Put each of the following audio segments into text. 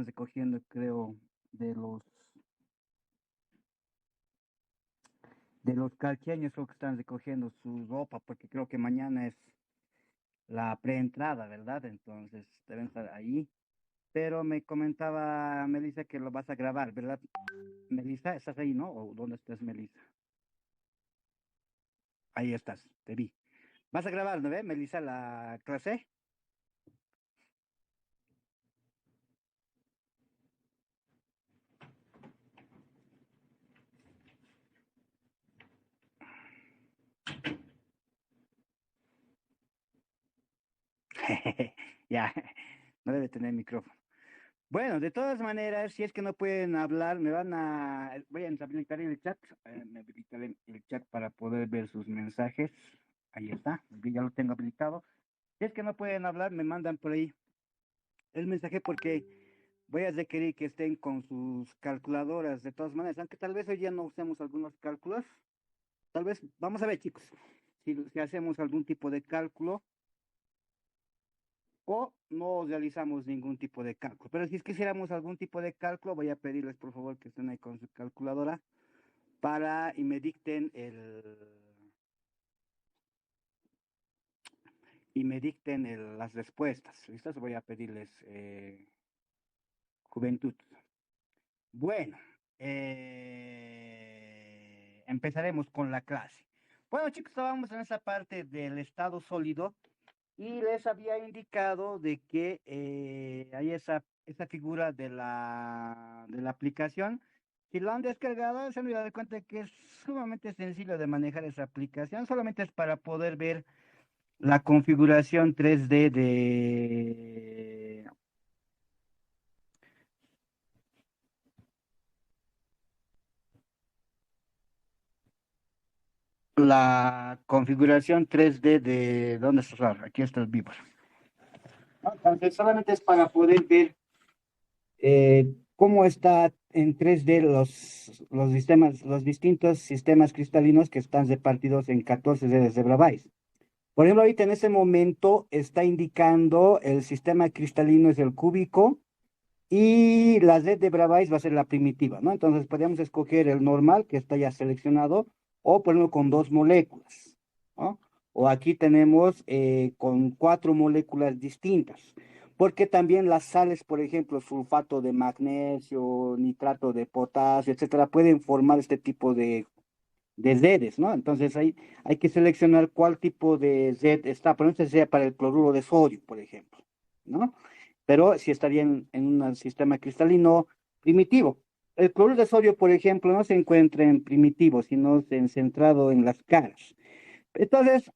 están recogiendo, creo, de los de los calqueños, creo que están recogiendo su ropa, porque creo que mañana es la preentrada, ¿verdad? Entonces deben estar ahí. Pero me comentaba Melissa que lo vas a grabar, ¿verdad? Melissa, ¿estás ahí, no? ¿O dónde estás, Melissa? Ahí estás, te vi. ¿Vas a grabar, no ve, Melissa, la clase? Ya, no debe tener micrófono. Bueno, de todas maneras, si es que no pueden hablar, voy a habilitar el chat, me habilitaré el chat para poder ver sus mensajes. Ahí está, ya lo tengo habilitado. Si es que no pueden hablar, me mandan por ahí el mensaje porque voy a requerir que estén con sus calculadoras de todas maneras, aunque tal vez hoy ya no usemos algunos cálculos. Tal vez, vamos a ver, chicos, si hacemos algún tipo de cálculo o no realizamos ningún tipo de cálculo. Pero si es que hiciéramos algún tipo de cálculo, voy a pedirles por favor que estén ahí con su calculadora para y me dicten las respuestas. ¿Listos? Voy a pedirles juventud. Bueno, empezaremos con la clase. Bueno, chicos, estábamos en esa parte del estado sólido y les había indicado de que hay esa figura de la aplicación. Si lo han descargado, se han dado cuenta que es sumamente sencillo de manejar esa aplicación. Solamente es para poder ver la configuración 3D de la configuración 3D de ¿dónde está? Aquí está el vivo. Entonces, solamente es para poder ver cómo está en 3D los sistemas, los distintos sistemas cristalinos que están repartidos en 14 redes de Bravais. Por ejemplo, ahorita en ese momento está indicando el sistema cristalino es el cúbico y la red de Bravais va a ser la primitiva, ¿no? Entonces podemos escoger el normal que está ya seleccionado o ponerlo con dos moléculas, ¿no? O aquí tenemos con cuatro moléculas distintas, porque también las sales, por ejemplo, sulfato de magnesio, nitrato de potasio, etcétera, pueden formar este tipo de redes, ¿no? Entonces hay que seleccionar cuál tipo de red está, por ejemplo, sea para el cloruro de sodio, por ejemplo, ¿no? Pero si estaría en un sistema cristalino primitivo. El cloruro de sodio, por ejemplo, no se encuentra en primitivo, sino centrado en las caras. Entonces,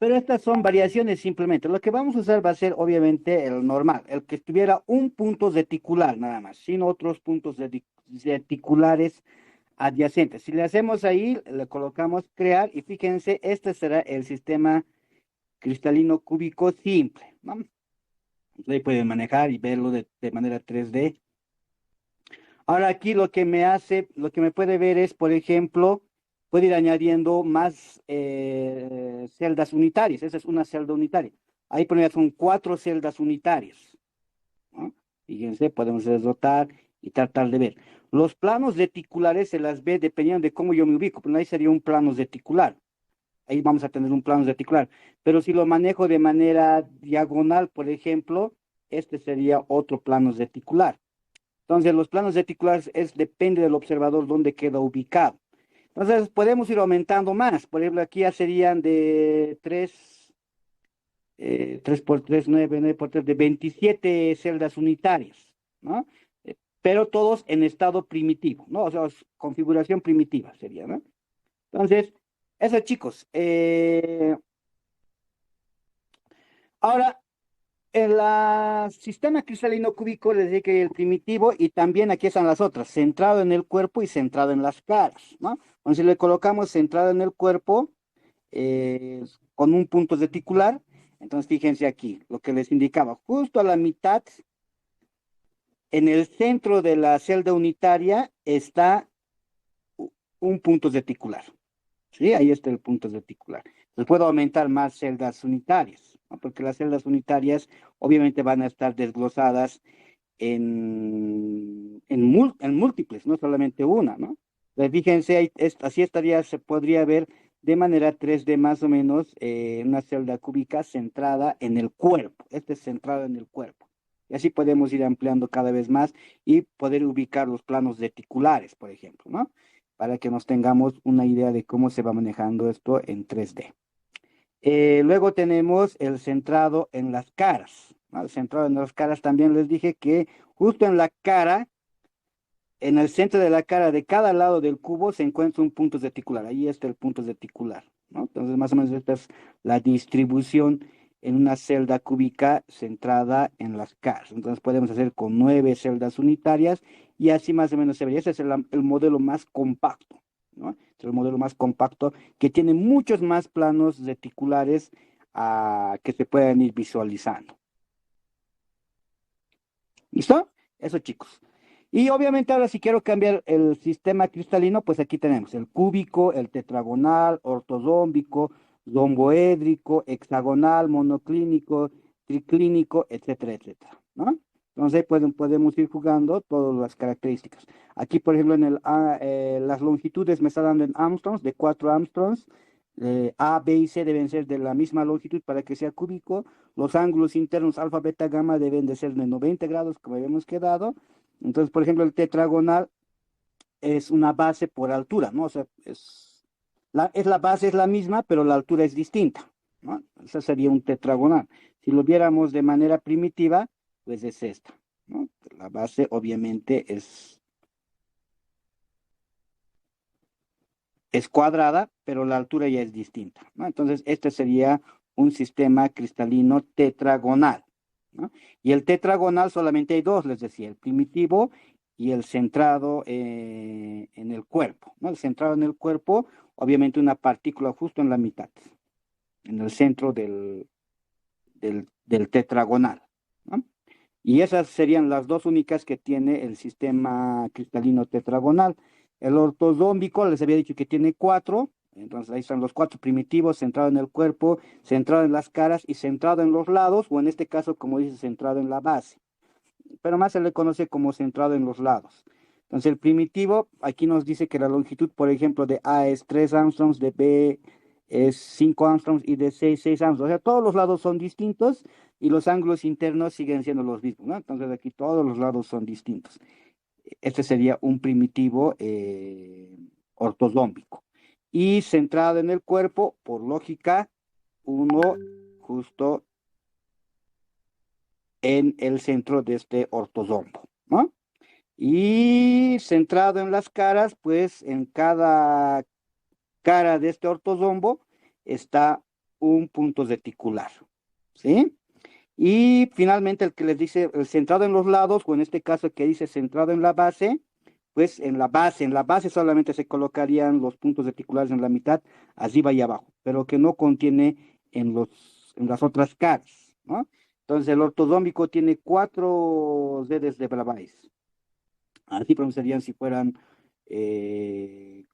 pero estas son variaciones simplemente. Lo que vamos a usar va a ser obviamente el normal, el que tuviera un punto reticular nada más, sin otros puntos reticulares adyacentes. Si le hacemos ahí, le colocamos crear y fíjense, este será el sistema cristalino cúbico simple, ¿no? Ahí pueden manejar y verlo de manera 3D. Ahora aquí lo que me puede ver es, por ejemplo, puede ir añadiendo más celdas unitarias. Esa es una celda unitaria. Ahí ponemos son cuatro celdas unitarias, ¿no? Fíjense, podemos desdotar y tratar de ver. Los planos reticulares se las ve dependiendo de cómo yo me ubico. Pero ahí sería un plano reticular. Ahí vamos a tener un plano reticular. Pero si lo manejo de manera diagonal, por ejemplo, este sería otro plano reticular. Entonces, los planos reticulares depende del observador dónde queda ubicado. Entonces, podemos ir aumentando más. Por ejemplo, aquí ya serían de 3 por 3 9 9 por 3 de 27 celdas unitarias, ¿no? Pero todos en estado primitivo, ¿no? O sea, configuración primitiva sería, ¿no? Entonces, eso chicos. Ahora, en el sistema cristalino cúbico les dije que el primitivo y también aquí están las otras, centrado en el cuerpo y centrado en las caras, ¿no? Entonces le colocamos centrado en el cuerpo con un punto reticular, entonces fíjense aquí, lo que les indicaba, justo a la mitad, en el centro de la celda unitaria está un punto reticular, ¿sí? Ahí está el punto reticular. Entonces puedo aumentar más celdas unitarias, ¿no? Porque las celdas unitarias obviamente van a estar desglosadas en múltiples, no solamente una, ¿no? Entonces, fíjense, así estaría, se podría ver de manera 3D más o menos una celda cúbica centrada en el cuerpo. Este es centrado en el cuerpo. Y así podemos ir ampliando cada vez más y poder ubicar los planos reticulares, por ejemplo, ¿no? Para que nos tengamos una idea de cómo se va manejando esto en 3D. Luego tenemos el centrado en las caras, ¿no? El centrado en las caras también les dije que justo en la cara, en el centro de la cara de cada lado del cubo se encuentra un punto reticular. Ahí está el punto reticular, ¿no? Entonces, más o menos esta es la distribución en una celda cúbica centrada en las caras. Entonces, podemos hacer con 9 celdas unitarias y así más o menos se vería. Ese es el modelo más compacto, ¿no? Es el modelo más compacto que tiene muchos más planos reticulares que se pueden ir visualizando. ¿Listo? Eso, chicos. Y obviamente ahora si quiero cambiar el sistema cristalino, pues aquí tenemos el cúbico, el tetragonal, ortodómbico, romboédrico, hexagonal, monoclínico, triclínico, etcétera, etcétera, ¿no? Entonces podemos ir jugando todas las características. Aquí, por ejemplo, las longitudes me está dando en Armstrongs, de 4 Armstrongs. A, B y C deben ser de la misma longitud para que sea cúbico. Los ángulos internos alfa, beta, gamma deben de ser de 90 grados, como habíamos quedado. Entonces, por ejemplo, el tetragonal es una base por altura, ¿no? O sea, la base es la misma, pero la altura es distinta, ¿no? Ese sería un tetragonal. Si lo viéramos de manera primitiva, pues es esta, ¿no? La base obviamente es cuadrada, pero la altura ya es distinta, ¿no? Entonces, este sería un sistema cristalino tetragonal, ¿no? Y el tetragonal solamente hay dos, les decía, el primitivo y el centrado en el cuerpo, ¿no? El centrado en el cuerpo, obviamente una partícula justo en la mitad, en el centro del tetragonal, ¿no? Y esas serían las dos únicas que tiene el sistema cristalino tetragonal. El ortodómbico les había dicho que tiene 4, entonces ahí están los 4 primitivos, centrado en el cuerpo, centrado en las caras y centrado en los lados, o en este caso, como dice, centrado en la base. Pero más se le conoce como centrado en los lados. Entonces el primitivo, aquí nos dice que la longitud, por ejemplo, de A es 3 Armstrongs, de B es 5 Armstrongs y de C 6 Armstrongs. O sea, todos los lados son distintos y los ángulos internos siguen siendo los mismos, ¿no? Entonces aquí todos los lados son distintos. Este sería un primitivo ortodómbico. Y centrado en el cuerpo, por lógica, uno justo en el centro de este ortodómbo, ¿no? Y centrado en las caras, pues en cada cara de este ortodómbo está un punto reticular, ¿sí? Y finalmente el que les dice el centrado en los lados, o en este caso que dice centrado en la base, pues en la base solamente se colocarían los puntos reticulares en la mitad, arriba y abajo, pero que no contiene en las otras caras, ¿no? Entonces el ortodómico tiene 4 redes de Bravais. Así pronunciarían si fueran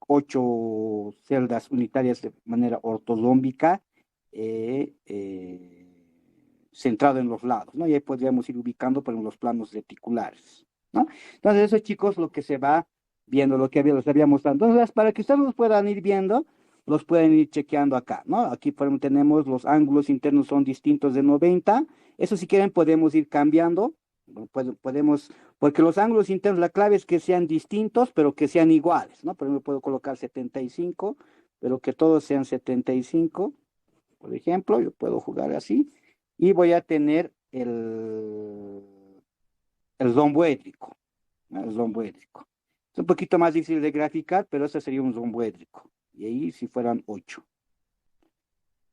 8 celdas unitarias de manera ortodómbica, eh, eh, centrado en los lados, ¿no? Y ahí podríamos ir ubicando por los planos reticulares, ¿no? Entonces, eso, chicos, lo que se va viendo, lo que los había mostrado. Entonces, para que ustedes los puedan ir viendo, los pueden ir chequeando acá, ¿no? Aquí, por ejemplo, tenemos los ángulos internos son distintos de 90. Eso, si quieren, podemos ir cambiando. Podemos, porque los ángulos internos, la clave es que sean distintos, pero que sean iguales, ¿no? Por ejemplo, puedo colocar 75, pero que todos sean 75, por ejemplo, yo puedo jugar así, y voy a tener el romboédrico, ¿no? El romboédrico. Es un poquito más difícil de graficar, pero ese sería un romboédrico. Y ahí si fueran 8.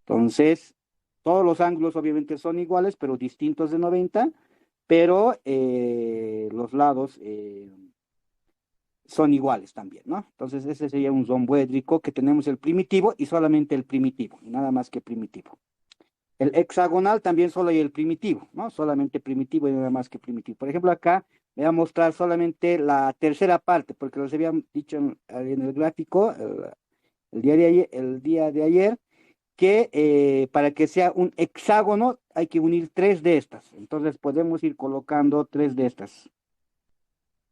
Entonces, todos los ángulos obviamente son iguales, pero distintos de 90, pero los lados son iguales también, ¿no? Entonces, ese sería un romboédrico que tenemos el primitivo y solamente el primitivo, y nada más que primitivo. El hexagonal también solo hay el primitivo, ¿no? Solamente primitivo y nada más que primitivo. Por ejemplo, acá me voy a mostrar solamente la tercera parte, porque les había dicho en el gráfico el día de ayer, que para que sea un hexágono hay que unir 3 de estas. Entonces podemos ir colocando 3 de estas.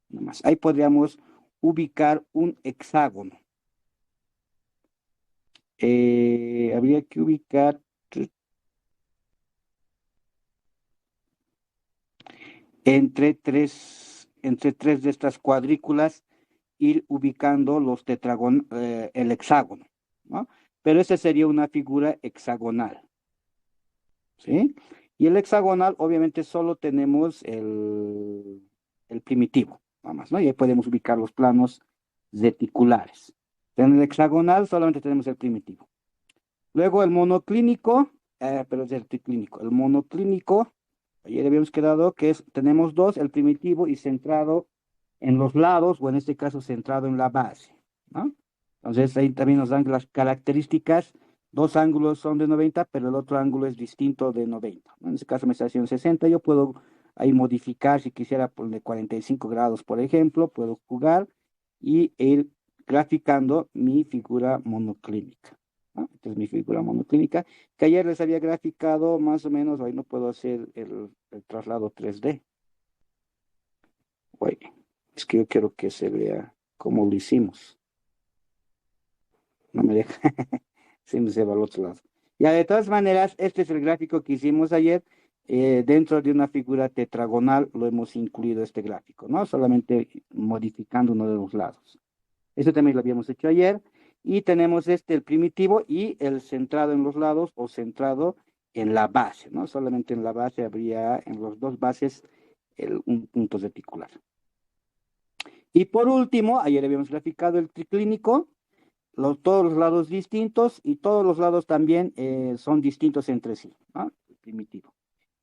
Nada más. Ahí podríamos ubicar un hexágono. Habría que ubicar entre tres de estas cuadrículas, ir ubicando el hexágono, ¿no? Pero esa sería una figura hexagonal, ¿sí? Y el hexagonal, obviamente, solo tenemos el primitivo, nada más, ¿no? Y ahí podemos ubicar los planos reticulares. En el hexagonal solamente tenemos el primitivo. Luego el monoclínico, pero es el triclínico. El monoclínico, ayer habíamos quedado que tenemos dos, el primitivo y centrado en los lados, o en este caso centrado en la base, ¿no? Entonces ahí también nos dan las características. Dos ángulos son de 90, pero el otro ángulo es distinto de 90, ¿no? En este caso me está haciendo 60. Yo puedo ahí modificar, si quisiera ponerle 45 grados, por ejemplo, puedo jugar y ir graficando mi figura monoclínica, ¿no? Esta es mi figura monoclínica, que ayer les había graficado más o menos. Hoy no puedo hacer el traslado 3D. Oye, es que yo quiero que se vea cómo lo hicimos. No me deja. Siempre se va al otro lado. Ya, de todas maneras, este es el gráfico que hicimos ayer. Dentro de una figura tetragonal lo hemos incluido este gráfico, ¿no? Solamente modificando uno de los lados. Eso también lo habíamos hecho ayer. Y tenemos el primitivo y el centrado en los lados o centrado en la base, ¿no? Solamente en la base habría, en los dos bases, un punto reticular. Y por último, ayer habíamos graficado el triclínico, todos los lados distintos, y todos los lados también son distintos entre sí, ¿no? El primitivo.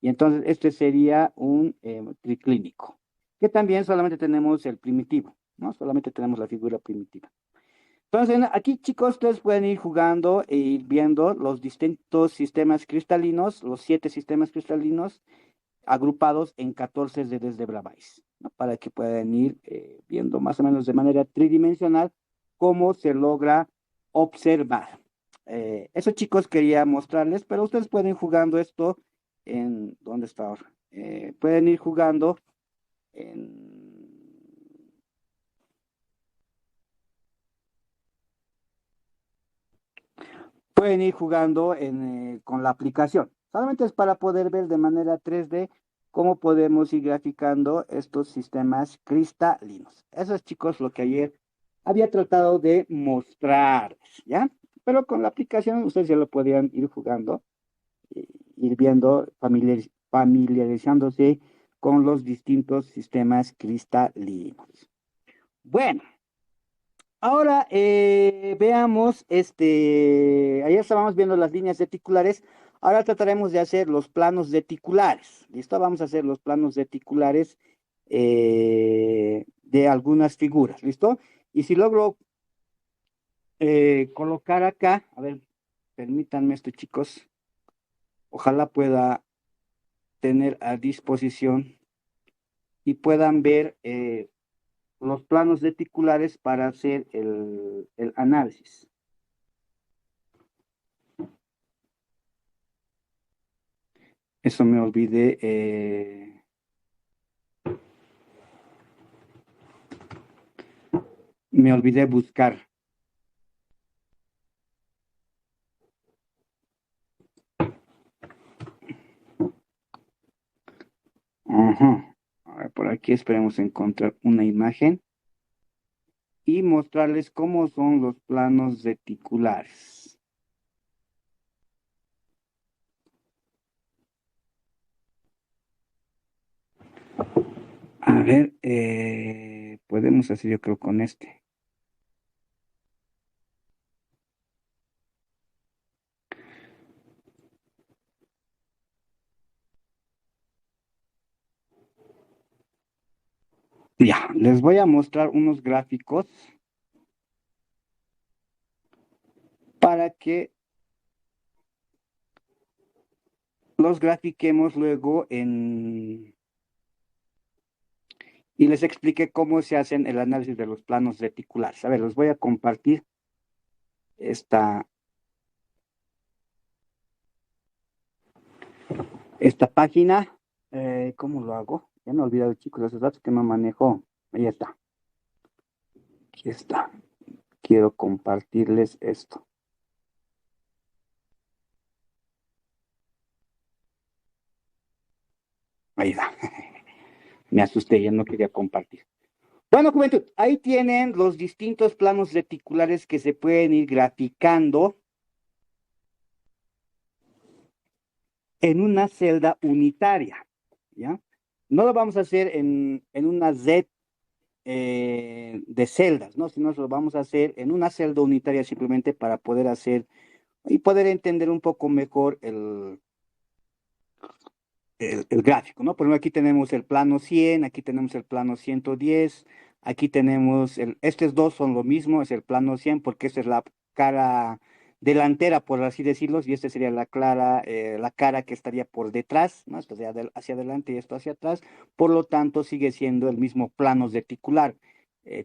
Y entonces este sería un triclínico, que también solamente tenemos el primitivo, ¿no? Solamente tenemos la figura primitiva. Entonces, aquí, chicos, ustedes pueden ir jugando e ir viendo los distintos sistemas cristalinos, los 7 sistemas cristalinos agrupados en 14 redes de Bravais, ¿no? Para que puedan ir viendo más o menos de manera tridimensional cómo se logra observar. Eso, chicos, quería mostrarles, pero ustedes pueden ir jugando esto ¿dónde está ahora? Pueden ir jugando en... Pueden ir jugando con la aplicación. Solamente es para poder ver de manera 3D cómo podemos ir graficando estos sistemas cristalinos. Eso es, chicos, lo que ayer había tratado de mostrarles, ¿ya? Pero con la aplicación ustedes ya lo podían ir jugando, ir viendo, familiarizándose con los distintos sistemas cristalinos. Bueno. Ahora veamos, ayer estábamos viendo las líneas reticulares, ahora trataremos de hacer los planos reticulares. ¿Listo? Vamos a hacer los planos reticulares de algunas figuras. ¿Listo? Y si logro colocar acá, a ver, permítanme esto, chicos, ojalá pueda tener a disposición y puedan ver los planos reticulares para hacer el análisis. Eso me olvidé. Me olvidé buscar. Ajá. A ver, por aquí esperemos encontrar una imagen y mostrarles cómo son los planos reticulares. A ver, podemos hacer, yo creo, con este. Ya, les voy a mostrar unos gráficos para que los grafiquemos luego y les explique cómo se hacen el análisis de los planos reticulares. A ver, les voy a compartir esta. esta página. ¿Cómo lo hago? Ya me he olvidado, chicos, los datos que me manejó. Ahí está. Aquí está. Quiero compartirles esto. Ahí está. Me asusté, ya no quería compartir. Bueno, juventud, ahí tienen los distintos planos reticulares que se pueden ir graficando en una celda unitaria, ¿ya? No lo vamos a hacer en una Z de celdas, ¿no? Sino lo vamos a hacer en una celda unitaria simplemente para poder hacer y poder entender un poco mejor el gráfico, ¿no? Por ejemplo, aquí tenemos el plano 100, aquí tenemos el plano 110, aquí tenemos estos dos son lo mismo, es el plano 100 porque esta es la cara delantera, por así decirlo, y esta sería la cara que estaría por detrás, ¿no? Esto sería hacia adelante y esto hacia atrás, por lo tanto sigue siendo el mismo plano reticular,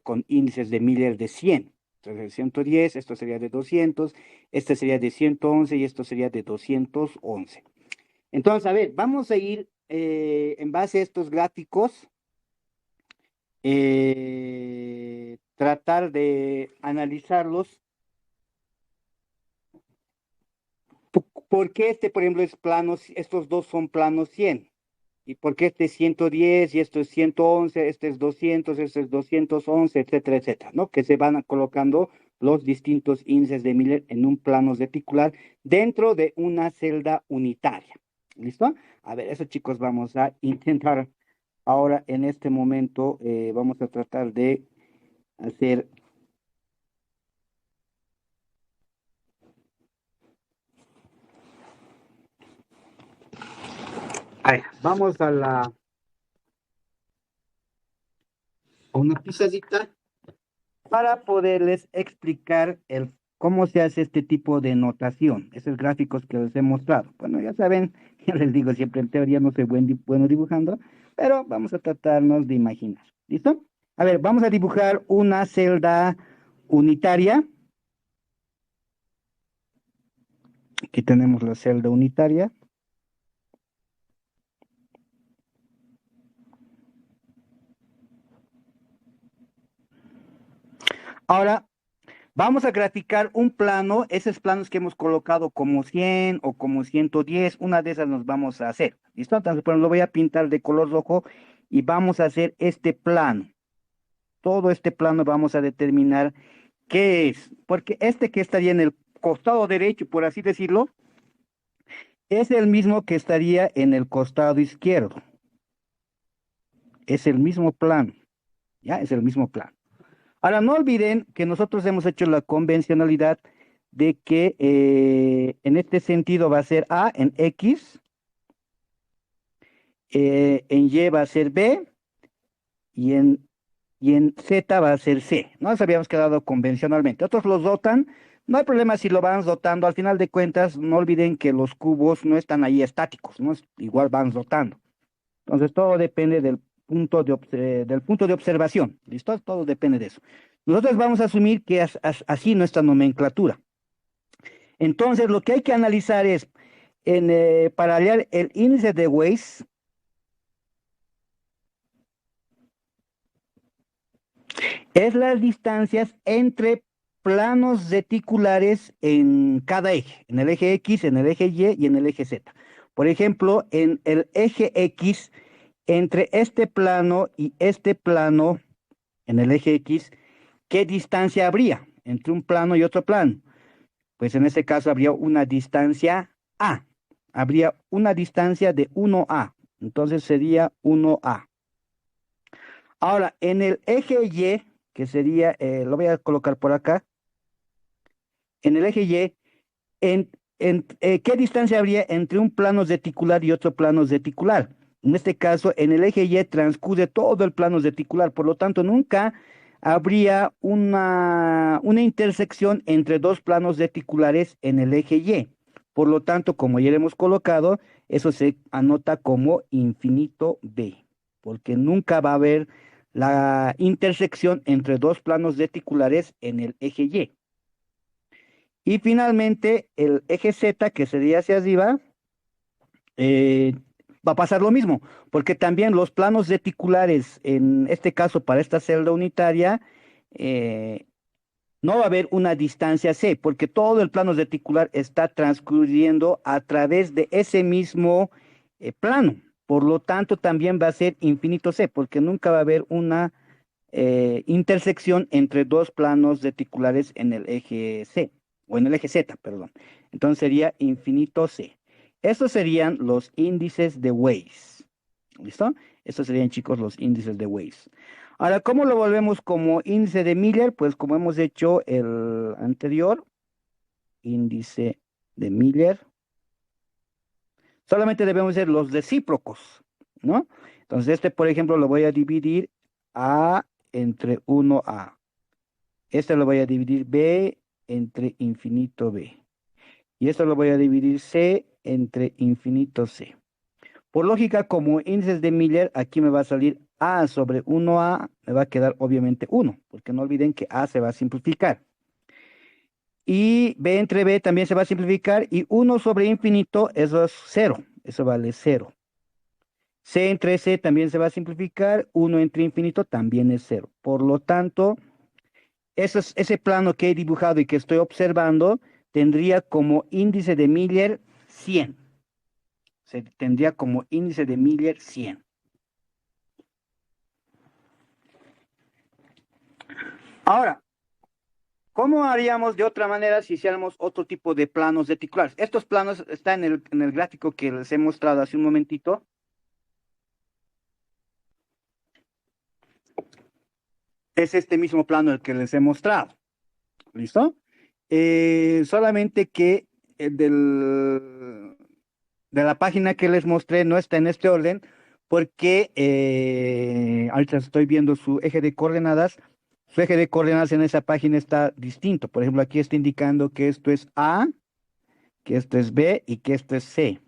con índices de Miller de 100. Entonces, el 110, esto sería de 200, este sería de 111 y esto sería de 211. Entonces, a ver, vamos a ir en base a estos gráficos, tratar de analizarlos. ¿Por qué este, por ejemplo, es plano, estos dos son planos 100? ¿Y por qué este es 110 y esto es 111, este es 200, este es 211, etcétera, etcétera, ¿no? Que se van colocando los distintos índices de Miller en un plano reticular dentro de una celda unitaria. ¿Listo? A ver, eso chicos, vamos a intentar ahora en este momento, vamos a tratar de hacer. Ahí, vamos a una pizarrita para poderles explicar cómo se hace este tipo de notación, esos gráficos que les he mostrado. Bueno, ya saben, ya les digo siempre, en teoría no soy bueno dibujando, pero vamos a tratarnos de imaginar. ¿Listo? A ver, vamos a dibujar una celda unitaria. Aquí tenemos la celda unitaria. Ahora, vamos a graficar un plano, esos planos que hemos colocado como 100 o como 110, una de esas nos vamos a hacer. ¿Listo? Entonces, bueno, lo voy a pintar de color rojo y vamos a hacer este plano. Todo este plano vamos a determinar qué es, porque este que estaría en el costado derecho, por así decirlo, es el mismo que estaría en el costado izquierdo. Es el mismo plano, ¿ya? Es el mismo plano. Ahora, no olviden que nosotros hemos hecho la convencionalidad de que en este sentido va a ser A en X, en Y va a ser B y en Z va a ser C. No nos habíamos quedado convencionalmente. Otros los dotan, no hay problema si lo van dotando. Al final de cuentas, no olviden que los cubos no están ahí estáticos, ¿no? Igual van dotando. Entonces, todo depende del punto de observación. ¿Listo? Todo depende de eso. Nosotros vamos a asumir que así nuestra nomenclatura. Entonces, lo que hay que analizar es, para hallar el índice de Weiss, es las distancias entre planos reticulares en cada eje, en el eje X, en el eje Y y en el eje Z. Por ejemplo, en el eje X, entre este plano y este plano, en el eje X, ¿qué distancia habría entre un plano y otro plano? Pues en este caso habría una distancia A. Habría una distancia de 1A. Entonces sería 1A. Ahora, en el eje Y, que sería, lo voy a colocar por acá, en el eje Y, ¿qué distancia habría entre un plano reticular y otro plano reticular? En este caso, en el eje Y transcurre todo el plano reticular, por lo tanto, nunca habría una intersección entre dos planos reticulares en el eje Y. Por lo tanto, como ya le hemos colocado, eso se anota como infinito B, porque nunca va a haber la intersección entre dos planos reticulares en el eje Y. Y finalmente, el eje Z, que sería hacia arriba, eh, va a pasar lo mismo, porque también los planos reticulares, en este caso para esta celda unitaria, eh, no va a haber una distancia C, porque todo el plano reticular está transcurriendo a través de ese mismo plano. Por lo tanto, también va a ser infinito C, porque nunca va a haber una intersección entre dos planos reticulares en el eje C, o en el eje Z, perdón. Entonces sería infinito C. Estos serían los índices de Weiss. ¿Listo? Estos serían, chicos, los índices de Weiss. Ahora, ¿cómo lo volvemos como índice de Miller? Pues como hemos hecho el anterior, índice de Miller. Solamente debemos ser los recíprocos, ¿no? Entonces, este, por ejemplo, lo voy a dividir A entre 1A. Este lo voy a dividir B entre infinito B. Y esto lo voy a dividir C entre infinito C. Por lógica, como índices de Miller, aquí me va a salir A sobre 1A, me va a quedar obviamente 1, porque no olviden que A se va a simplificar. Y B entre B también se va a simplificar, y 1 sobre infinito, eso es 0, eso vale 0. C entre C también se va a simplificar, 1 entre infinito también es 0. Por lo tanto, ese plano que he dibujado y que estoy observando tendría como índice de Miller 100. Se tendría como índice de Miller 100. Ahora, ¿cómo haríamos de otra manera si hiciéramos otro tipo de planos reticulares? Estos planos están en el gráfico que les he mostrado hace un momentito. Es este mismo plano el que les he mostrado. ¿Listo? Solamente que de la página que les mostré no está en este orden porque ahorita estoy viendo su eje de coordenadas. Su eje de coordenadas en esa página está distinto. Por ejemplo, aquí está indicando que esto es A, que esto es B y que esto es C.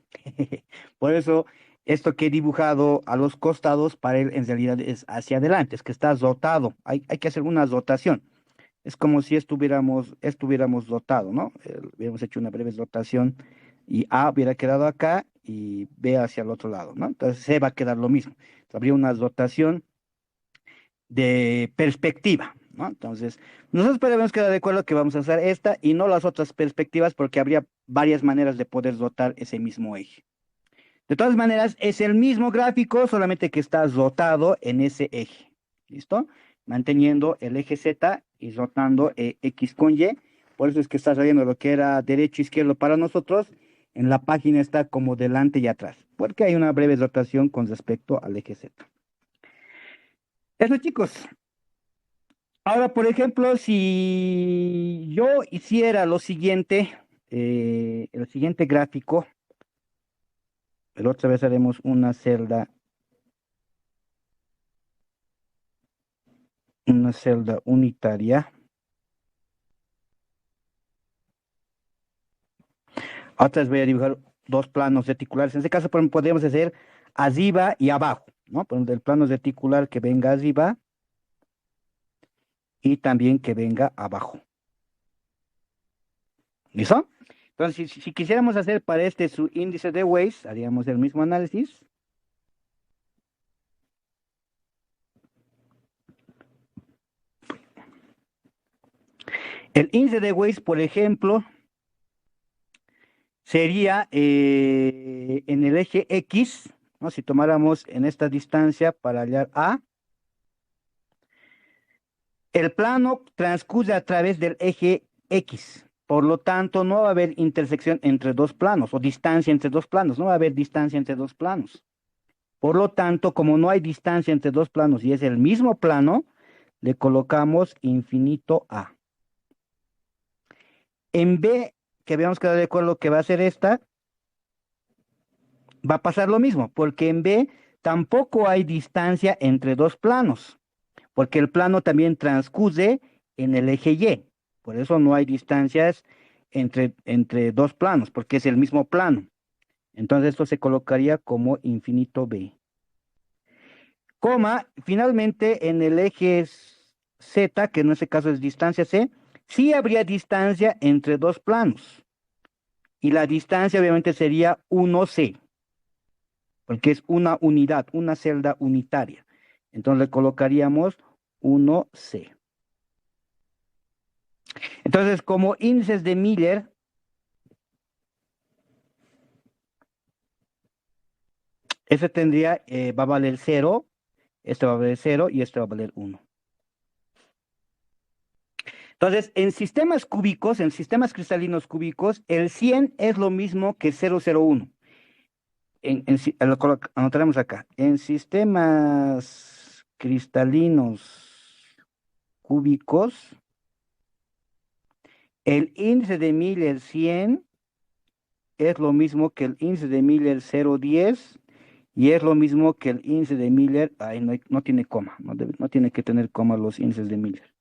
Por eso, esto que he dibujado a los costados para él en realidad es hacia adelante, es que está rotado. Hay que hacer una rotación. Es como si estuviéramos rotado, ¿no? Hubiéramos hecho una breve rotación y A hubiera quedado acá y B hacia el otro lado, ¿no? Entonces C va a quedar lo mismo. Habría una rotación de perspectiva, ¿no? Entonces, nosotros podemos quedar de acuerdo que vamos a usar esta y no las otras perspectivas porque habría varias maneras de poder rotar ese mismo eje. De todas maneras, es el mismo gráfico, solamente que está rotado en ese eje. ¿Listo? Manteniendo el eje Z y rotando X con Y. Por eso es que está saliendo lo que era derecho e izquierdo para nosotros. En la página está como delante y atrás, porque hay una breve rotación con respecto al eje Z. Eso, chicos. Ahora, por ejemplo, si yo hiciera lo siguiente, el siguiente gráfico, pero otra vez haremos una celda unitaria. Otra vez voy a dibujar dos planos reticulares. En este caso, podríamos hacer arriba y abajo, ¿no? Por el plano reticular que venga arriba y también que venga abajo. ¿Listo? Entonces, si quisiéramos hacer para este su índice de Weiss, haríamos el mismo análisis. El índice de Weiss, por ejemplo, sería en el eje X, ¿no? Si tomáramos en esta distancia para hallar A, el plano transcurre a través del eje X. Por lo tanto, no va a haber intersección entre dos planos o distancia entre dos planos. No va a haber distancia entre dos planos. Por lo tanto, como no hay distancia entre dos planos y es el mismo plano, le colocamos infinito A. En B, que habíamos quedado de acuerdo que va a ser esta, va a pasar lo mismo, porque en B tampoco hay distancia entre dos planos, porque el plano también transcurre en el eje Y. Por eso no hay distancias entre dos planos, porque es el mismo plano. Entonces esto se colocaría como infinito B. Coma, finalmente en el eje Z, que en este caso es distancia C, sí habría distancia entre dos planos. Y la distancia obviamente sería 1C. porque es una unidad, una celda unitaria. Entonces le colocaríamos 1C. Entonces, como índices de Miller, ese tendría, va a valer 0, este va a valer 0 y este va a valer 1. Entonces, en sistemas cúbicos, en sistemas cristalinos cúbicos, el 100 es lo mismo que 001. Lo anotaremos acá. En sistemas cristalinos cúbicos, el índice de Miller 100 es lo mismo que el índice de Miller 010 y es lo mismo que el índice de Miller, no tiene coma, no tiene que tener coma los índices de Miller,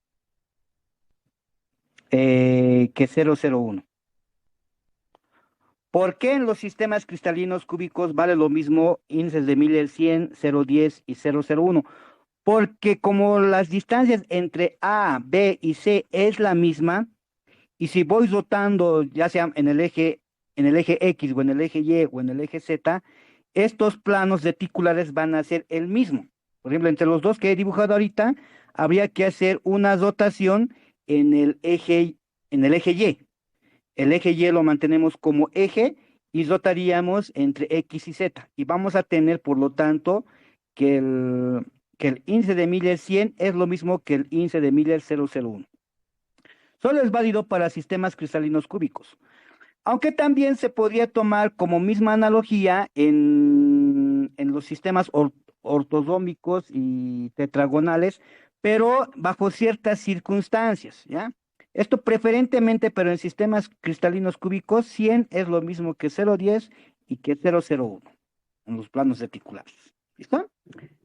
que 001. ¿Por qué en los sistemas cristalinos cúbicos vale lo mismo índices de Miller 100, 010 y 001? Porque como las distancias entre A, B y C es la misma, y si voy rotando, ya sea en el eje X o en el eje Y o en el eje Z, estos planos reticulares van a ser el mismo. Por ejemplo, entre los dos que he dibujado ahorita, habría que hacer una rotación en el eje Y. El eje Y lo mantenemos como eje y rotaríamos entre X y Z. Y vamos a tener, por lo tanto, que el índice de Miller 100 es lo mismo que el índice de Miller 001. Solo es válido para sistemas cristalinos cúbicos. Aunque también se podría tomar como misma analogía en los sistemas ortodómicos y tetragonales, pero bajo ciertas circunstancias, ¿ya? Esto preferentemente, pero en sistemas cristalinos cúbicos, 100 es lo mismo que 010 y que 001 en los planos reticulares. ¿Listo?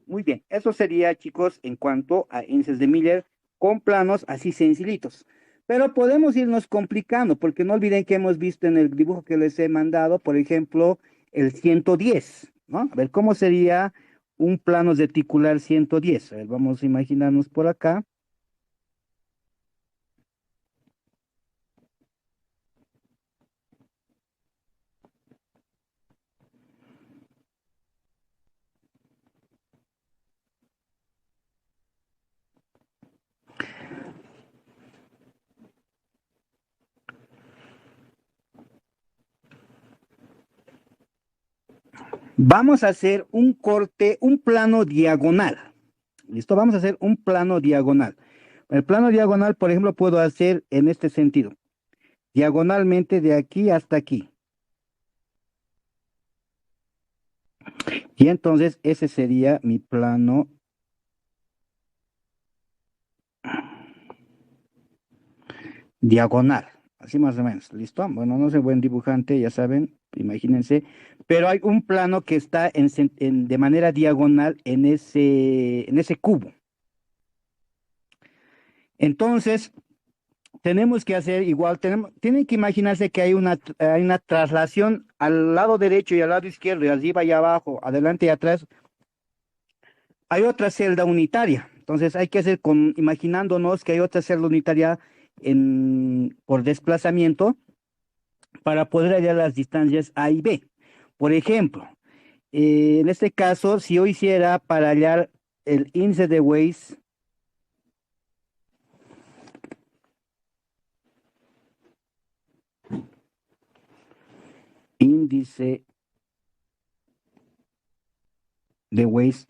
Muy bien, eso sería, chicos, en cuanto a índices de Miller con planos así sencillitos. Pero podemos irnos complicando, porque no olviden que hemos visto en el dibujo que les he mandado, por ejemplo, el 110, ¿no? A ver, ¿cómo sería un plano reticular 110? A ver, vamos a imaginarnos por acá. Vamos a hacer un corte, un plano diagonal. ¿Listo? Vamos a hacer un plano diagonal. El plano diagonal, por ejemplo, puedo hacer en este sentido. Diagonalmente de aquí hasta aquí. Y entonces ese sería mi plano diagonal. Así más o menos. ¿Listo? Bueno, no soy buen dibujante, ya saben, imagínense. Pero hay un plano que está de manera diagonal en ese cubo. Entonces, tenemos que hacer igual, tienen que imaginarse que hay una traslación al lado derecho y al lado izquierdo, y arriba y abajo, adelante y atrás. Hay otra celda unitaria. Entonces hay que hacer imaginándonos que hay otra celda unitaria por desplazamiento para poder hallar las distancias A y B. Por ejemplo, en este caso, si yo hiciera para hallar el índice de Weiss, índice de Weiss,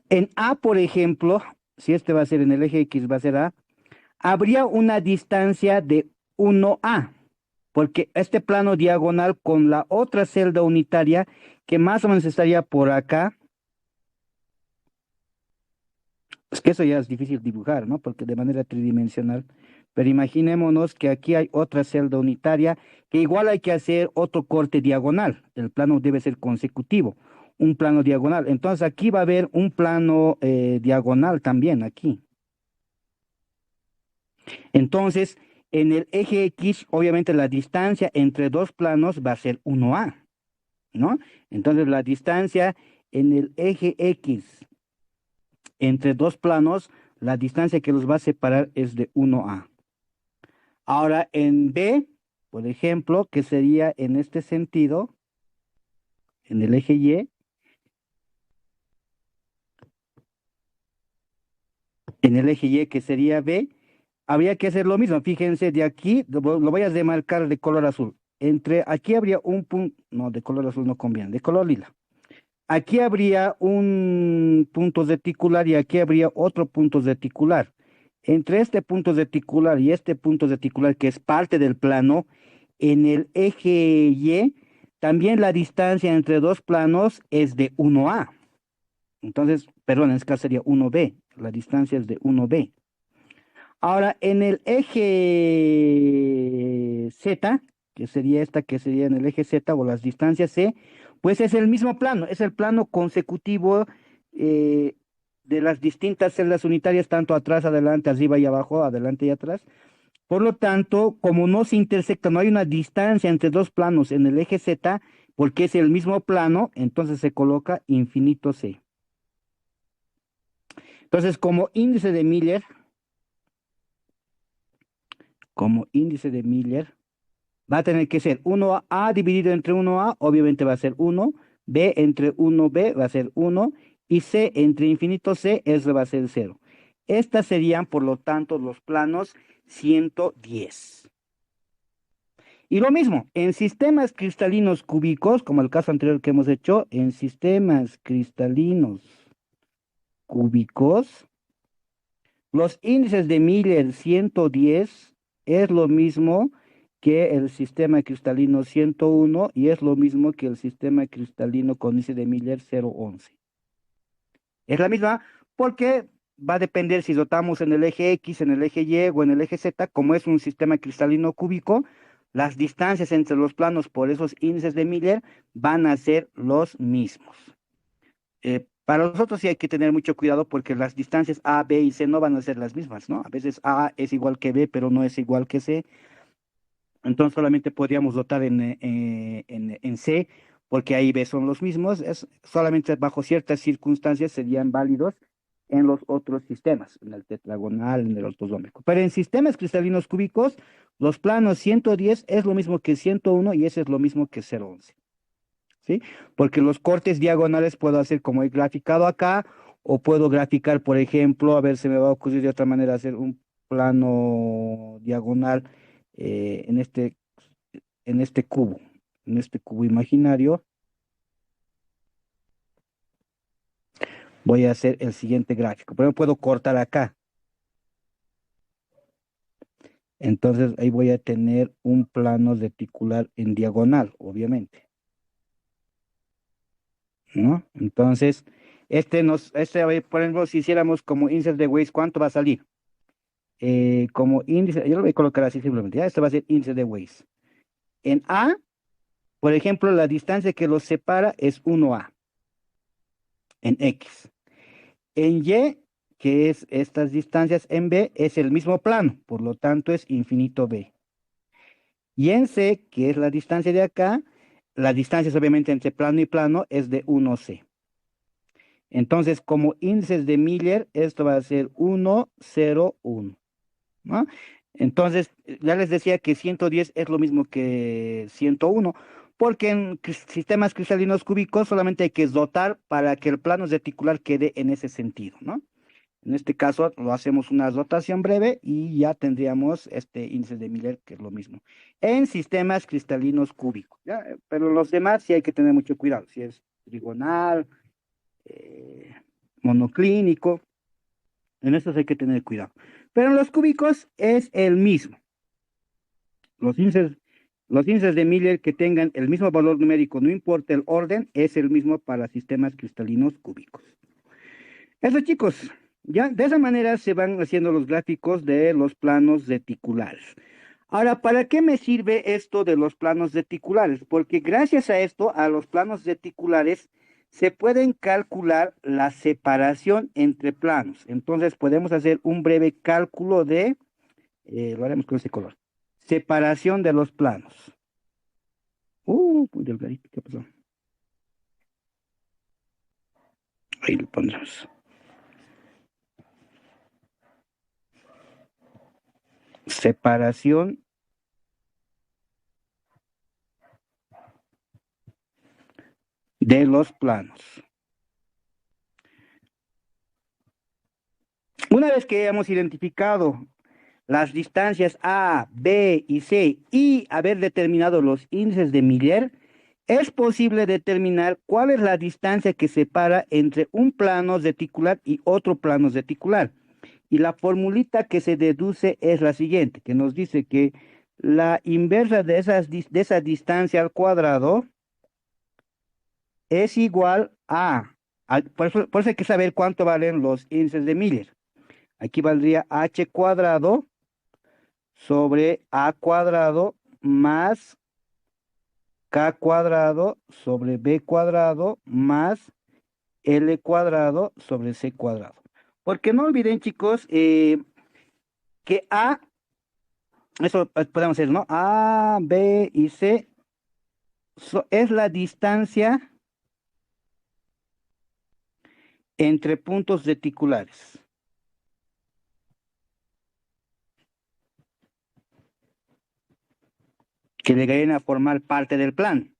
en A, por ejemplo, si este va a ser en el eje X, va a ser A, habría una distancia de 1A, porque este plano diagonal con la otra celda unitaria, que más o menos estaría por acá, es que eso ya es difícil dibujar, ¿no? Porque de manera tridimensional, pero imaginémonos que aquí hay otra celda unitaria, que igual hay que hacer otro corte diagonal, el plano debe ser consecutivo, un plano diagonal, entonces aquí va a haber un plano diagonal también, aquí. Entonces, en el eje X, obviamente la distancia entre dos planos va a ser 1A, ¿no? Entonces, la distancia en el eje X entre dos planos, la distancia que los va a separar es de 1A. Ahora, en B, por ejemplo, que sería en este sentido, en el eje Y, En el eje Y, que sería B, habría que hacer lo mismo. Fíjense, de aquí lo voy a demarcar de color azul. Entre aquí habría un punto, no, de color azul no conviene, de color lila. Aquí habría un punto reticular y aquí habría otro punto reticular. Entre este punto reticular y este punto reticular, que es parte del plano, en el eje Y, también la distancia entre dos planos es de 1A. Entonces, perdón, en este caso sería 1B. La distancia es de 1B. Ahora, en el eje Z, que sería esta, que sería en el eje Z o las distancias C, pues es el mismo plano, es el plano consecutivo eh, de las distintas celdas unitarias, tanto atrás, adelante, arriba y abajo, adelante y atrás. Por lo tanto, como no se intersecta, no hay una distancia entre dos planos en el eje Z, porque es el mismo plano, entonces se coloca infinito C. Entonces, como índice de Miller, va a tener que ser 1A dividido entre 1A, obviamente va a ser 1, B entre 1B va a ser 1, y C entre infinito C, eso va a ser 0. Estas serían, por lo tanto, los planos 110. Y lo mismo, en sistemas cristalinos cúbicos, como el caso anterior que hemos hecho, en sistemas cristalinos cúbicos, los índices de Miller 110 es lo mismo que el sistema cristalino 101 y es lo mismo que el sistema cristalino con índice de Miller 011. Es la misma porque va a depender si dotamos en el eje X, en el eje Y o en el eje Z, como es un sistema cristalino cúbico, las distancias entre los planos por esos índices de Miller van a ser los mismos. Para nosotros sí hay que tener mucho cuidado porque las distancias A, B y C no van a ser las mismas, ¿no? A veces A es igual que B, pero no es igual que C. Entonces solamente podríamos dotar en C, porque A y B son los mismos. Solamente bajo ciertas circunstancias serían válidos en los otros sistemas, en el tetragonal, en el ortosómico. Pero en sistemas cristalinos cúbicos, los planos 110 es lo mismo que 101 y ese es lo mismo que 011. ¿Sí? Porque los cortes diagonales puedo hacer como he graficado acá, o puedo graficar, por ejemplo, a ver, se me va a ocurrir de otra manera hacer un plano diagonal en en este cubo imaginario. Voy a hacer el siguiente gráfico. Pero puedo cortar acá. Entonces ahí voy a tener un plano reticular en diagonal, obviamente, ¿no? Entonces, por ejemplo, si hiciéramos como índice de Weiss, ¿cuánto va a salir? Como índice, yo lo voy a colocar así simplemente, ya, esto va a ser índice de Weiss. En A, por ejemplo, la distancia que los separa es 1A, en X. En Y, que es estas distancias, en B es el mismo plano, por lo tanto es infinito B. Y en C, que es la distancia de acá, las distancias obviamente entre plano y plano es de 1C. Entonces, como índices de Miller, esto va a ser 1, 0, 1. ¿No? Entonces, ya les decía que 110 es lo mismo que 101, porque en sistemas cristalinos cúbicos solamente hay que dotar para que el plano reticular quede en ese sentido, ¿no? En este caso, lo hacemos una rotación breve y ya tendríamos este índice de Miller, que es lo mismo. En sistemas cristalinos cúbicos, ¿ya? Pero los demás sí hay que tener mucho cuidado, si es trigonal, eh, monoclínico. En estos hay que tener cuidado. Pero en los cúbicos es el mismo. Los índices, los índices de Miller que tengan el mismo valor numérico, no importa el orden, es el mismo para sistemas cristalinos cúbicos. Eso, chicos, ya de esa manera se van haciendo los gráficos de los planos reticulares. Ahora, ¿para qué me sirve esto de los planos reticulares? Porque gracias a esto, a los planos reticulares, se pueden calcular la separación entre planos. Entonces, podemos hacer un breve cálculo lo haremos con ese color, separación de los planos. Muy delgadito, ¿qué pasó? Ahí lo pondremos. Separación de los planos. Una vez que hemos identificado las distancias A, B y C y haber determinado los índices de Miller, es posible determinar cuál es la distancia que separa entre un plano reticular y otro plano reticular. Y la formulita que se deduce es la siguiente, que nos dice que la inversa de esa distancia al cuadrado es igual por eso hay que saber cuánto valen los índices de Miller. Aquí valdría h cuadrado sobre a cuadrado más k cuadrado sobre b cuadrado más l cuadrado sobre c cuadrado. Porque no olviden, chicos, que eso podemos hacer, ¿no? A, B y C es la distancia entre puntos reticulares. Que llegarían a formar parte del plan.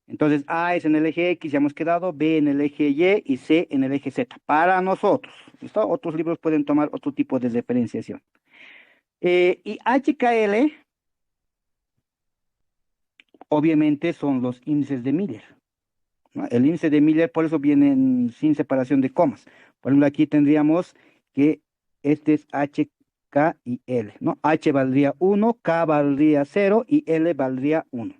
Entonces, A es en el eje X, ya hemos quedado, B en el eje Y y C en el eje Z. Para nosotros, ¿listo? Otros libros pueden tomar otro tipo de diferenciación. Y HKL, obviamente, son los índices de Miller, ¿no? El índice de Miller, por eso vienen sin separación de comas. Por ejemplo, aquí tendríamos que este es H, K y L, ¿no? H valdría 1, K valdría 0 y L valdría 1.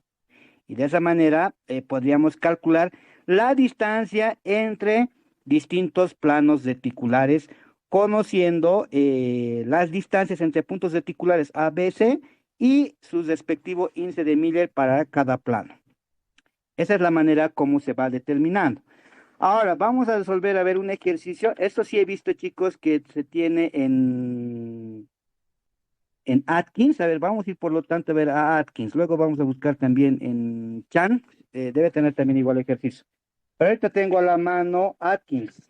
Y de esa manera podríamos calcular la distancia entre distintos planos reticulares, conociendo las distancias entre puntos reticulares A, B, C y su respectivo índice de Miller para cada plano. Esa es la manera como se va determinando. Ahora, vamos a resolver, a ver, un ejercicio. Esto sí he visto, chicos, que se tiene en Atkins. A ver, vamos a ir por lo tanto a ver a Atkins. Luego vamos a buscar también en Chan. Debe tener también igual ejercicio. Pero ahorita tengo a la mano Atkins.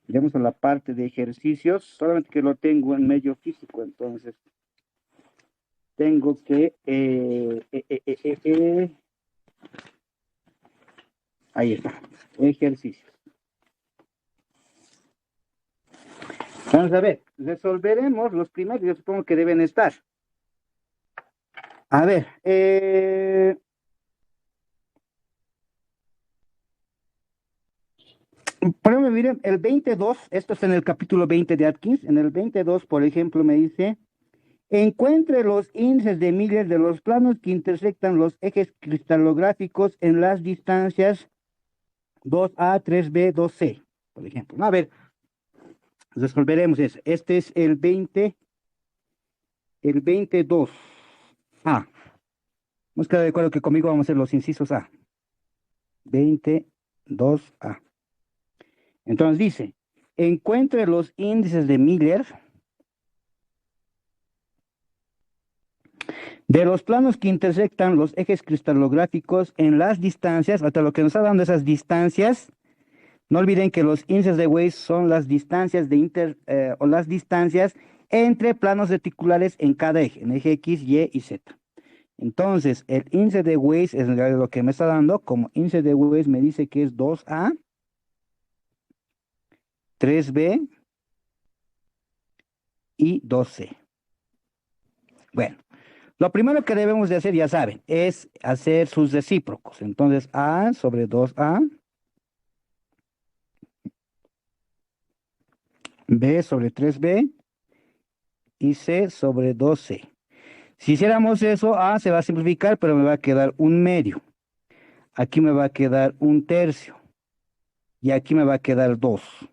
Iremos a la parte de ejercicios. Solamente que lo tengo en medio físico, entonces tengo que... ahí está. Ejercicios. Vamos a ver, resolveremos los primeros, yo supongo que deben estar. A ver, por ejemplo, miren, el 22, esto es en el capítulo 20 de Atkins, en el 22, por ejemplo, me dice, encuentre los índices de Miller de los planos que intersectan los ejes cristalográficos en las distancias 2A, 3B, 2C, por ejemplo. A ver, resolveremos eso. Este es el 20, el 22. Vamos a quedar de acuerdo que conmigo vamos a hacer los incisos A. 22A. Entonces dice, encuentre los índices de Miller de los planos que intersectan los ejes cristalográficos en las distancias, hasta lo que nos está dando esas distancias. No olviden que los índices de Weiss son las distancias o las distancias entre planos reticulares en cada eje, en eje X, Y y Z. Entonces, el índice de Weiss es lo que me está dando. Como índice de Weiss me dice que es 2A, 3B y 2C. Bueno, lo primero que debemos de hacer, ya saben, es hacer sus recíprocos. Entonces, A sobre 2A, B sobre 3B y C sobre 2C. Si hiciéramos eso, A se va a simplificar, pero me va a quedar un medio. Aquí me va a quedar un tercio. Y aquí me va a quedar 2.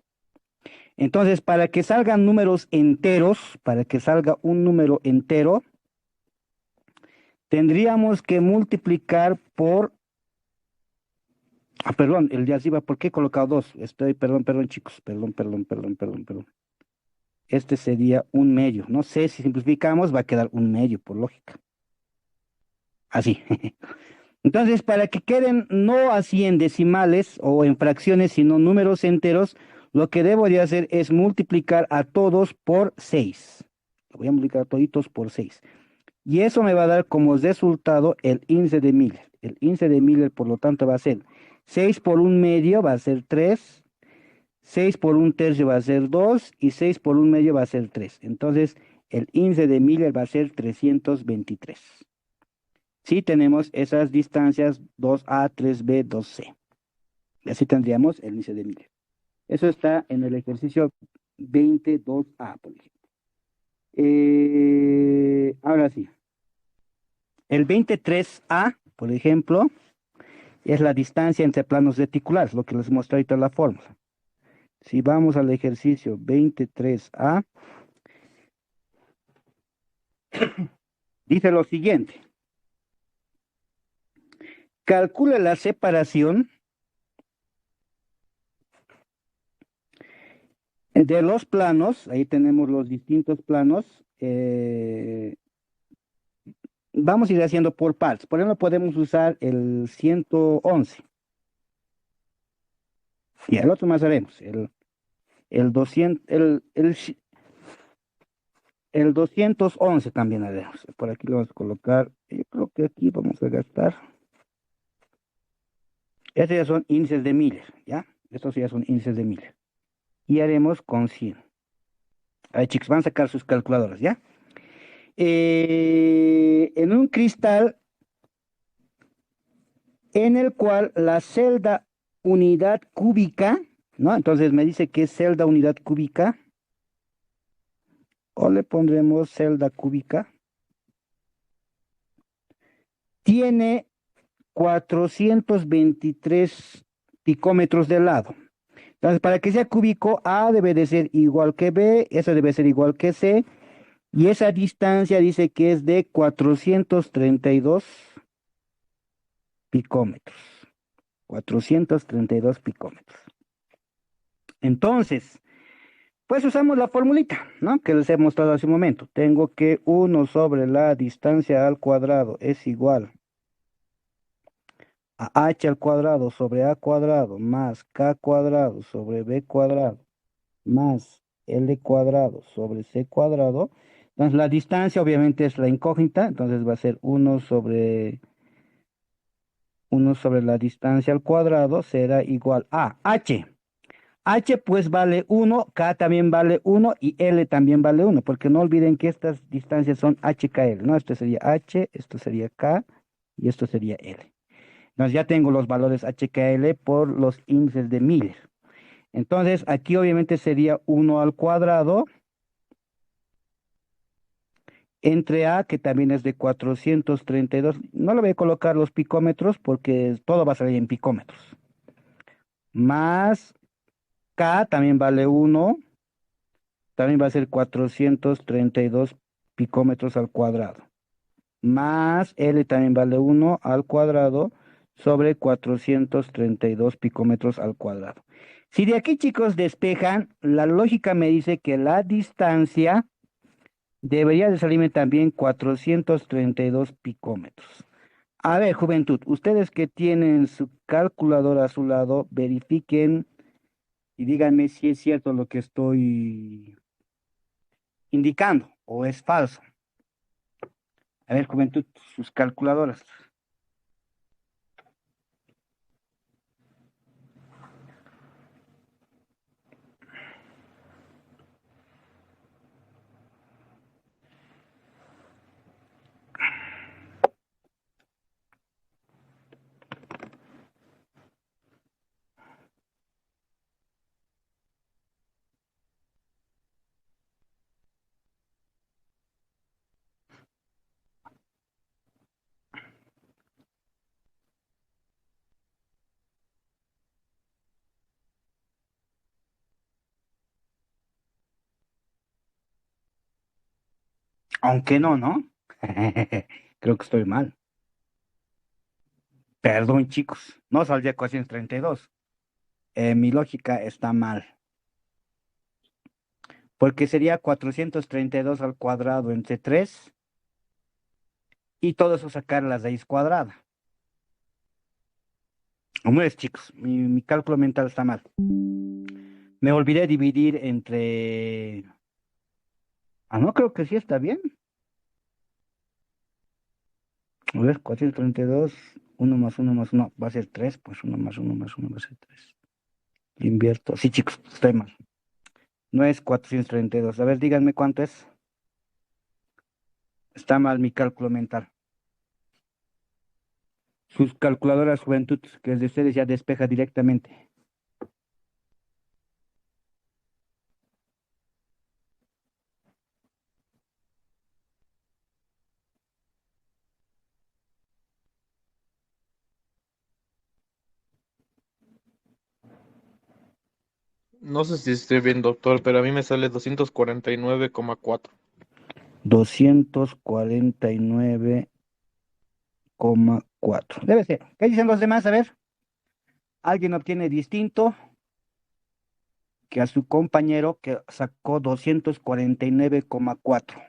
Entonces, para que salgan números enteros, para que salga un número entero, tendríamos que multiplicar por... perdón, el de arriba, ¿por qué he colocado 2? Perdón, chicos, perdón. Este sería un medio. No sé si simplificamos, va a quedar un medio, por lógica. Así. Entonces, para que queden no así en decimales o en fracciones, sino números enteros, lo que debo de hacer es multiplicar a todos por 6. Lo voy a multiplicar a toditos por 6. Y eso me va a dar como resultado el índice de Miller. El índice de Miller, por lo tanto, va a ser 6 por un medio, va a ser 3. 6 por un tercio va a ser 2 y 6 por un medio va a ser 3. Entonces, el índice de Miller va a ser 323. Sí tenemos esas distancias 2A, 3B, 2C. Y así tendríamos el índice de Miller. Eso está en el ejercicio 22A, por ejemplo. Ahora sí, el 23A, por ejemplo, es la distancia entre planos reticulares, lo que les mostré ahorita en la fórmula. Si vamos al ejercicio 23A, dice lo siguiente. Calcula la separación de los planos, ahí tenemos los distintos planos. Vamos a ir haciendo por partes. Por ejemplo, podemos usar el 111. Y el otro más haremos, el 200, el 211 también haremos. Por aquí lo vamos a colocar. Yo creo que aquí vamos a gastar. Estos ya son índices de Miller, ¿ya? Estos ya son índices de Miller. Y haremos con 100. A ver, chicos, van a sacar sus calculadoras, ¿ya? En un cristal en el cual la celda unidad cúbica, ¿no? Entonces me dice que es celda unidad cúbica, o le pondremos celda cúbica, tiene 423 picómetros de lado. Entonces, para que sea cúbico, A debe de ser igual que B, eso debe ser igual que C, y esa distancia dice que es de 432 picómetros. 432 picómetros. Entonces, pues usamos la formulita, ¿no? Que les he mostrado hace un momento. Tengo que 1 sobre la distancia al cuadrado es igual a h al cuadrado sobre a cuadrado más k cuadrado sobre b cuadrado más l cuadrado sobre c cuadrado. Entonces la distancia obviamente es la incógnita, entonces va a ser 1 sobre la distancia al cuadrado será igual a h. H pues vale 1, K también vale 1 y L también vale 1, porque no olviden que estas distancias son HKL, ¿no? Esto sería H, esto sería K y esto sería L. Entonces ya tengo los valores HKL por los índices de Miller. Entonces aquí obviamente sería 1 al cuadrado entre A, que también es de 432. No le voy a colocar los picómetros porque todo va a salir en picómetros. Más K también vale 1. También va a ser 432 picómetros al cuadrado. Más L también vale 1 al cuadrado sobre 432 picómetros al cuadrado. Si de aquí, chicos, despejan, la lógica me dice que la distancia debería de salirme también 432 picómetros. A ver, juventud, ustedes que tienen su calculadora a su lado, verifiquen y díganme si es cierto lo que estoy indicando o es falso. A ver, juventud, sus calculadoras. Aunque no, ¿no? Creo que estoy mal. Perdón, chicos. No saldría 432. Mi lógica está mal. Porque sería 432 al cuadrado entre 3 y todo eso sacar la raíz cuadrada. ¿Cómo es, chicos? Mi cálculo mental está mal. Me olvidé dividir entre... Ah, no, creo que sí está bien. A ver, 432, 1 más 1 más 1 va a ser 3, pues 1 más 1 más 1 va a ser 3. Invierto. Sí, chicos, estoy mal. No es 432. A ver, díganme cuánto es. Está mal mi cálculo mental. Sus calculadoras juventud, que es de ustedes, ya despeja directamente. No sé si estoy bien, doctor, pero a mí me sale 249,4. 249,4. Debe ser. ¿Qué dicen los demás? A ver. Alguien obtiene distinto que a su compañero que sacó 249,4.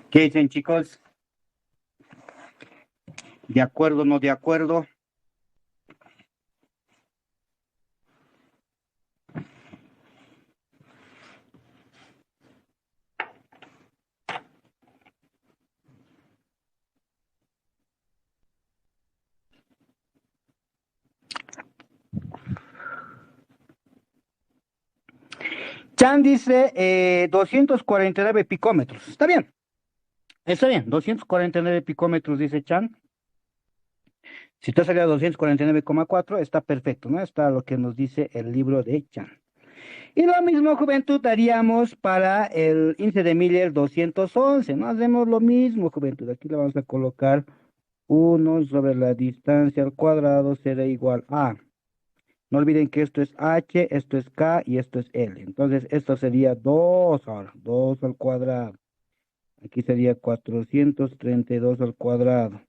¿Qué dicen, chicos? ¿De acuerdo o no de acuerdo? Chan dice 249 picómetros. Está bien, está bien. 249 picómetros, dice Chan. Si te salió 249,4, está perfecto, ¿no? Está lo que nos dice el libro de Chan. Y lo mismo, juventud, haríamos para el índice de Miller 211, ¿no? Hacemos lo mismo, juventud. Aquí le vamos a colocar 1 sobre la distancia al cuadrado será igual a. No olviden que esto es h, esto es k y esto es l. Entonces, esto sería 2 ahora, 2 al cuadrado. Aquí sería 432 al cuadrado.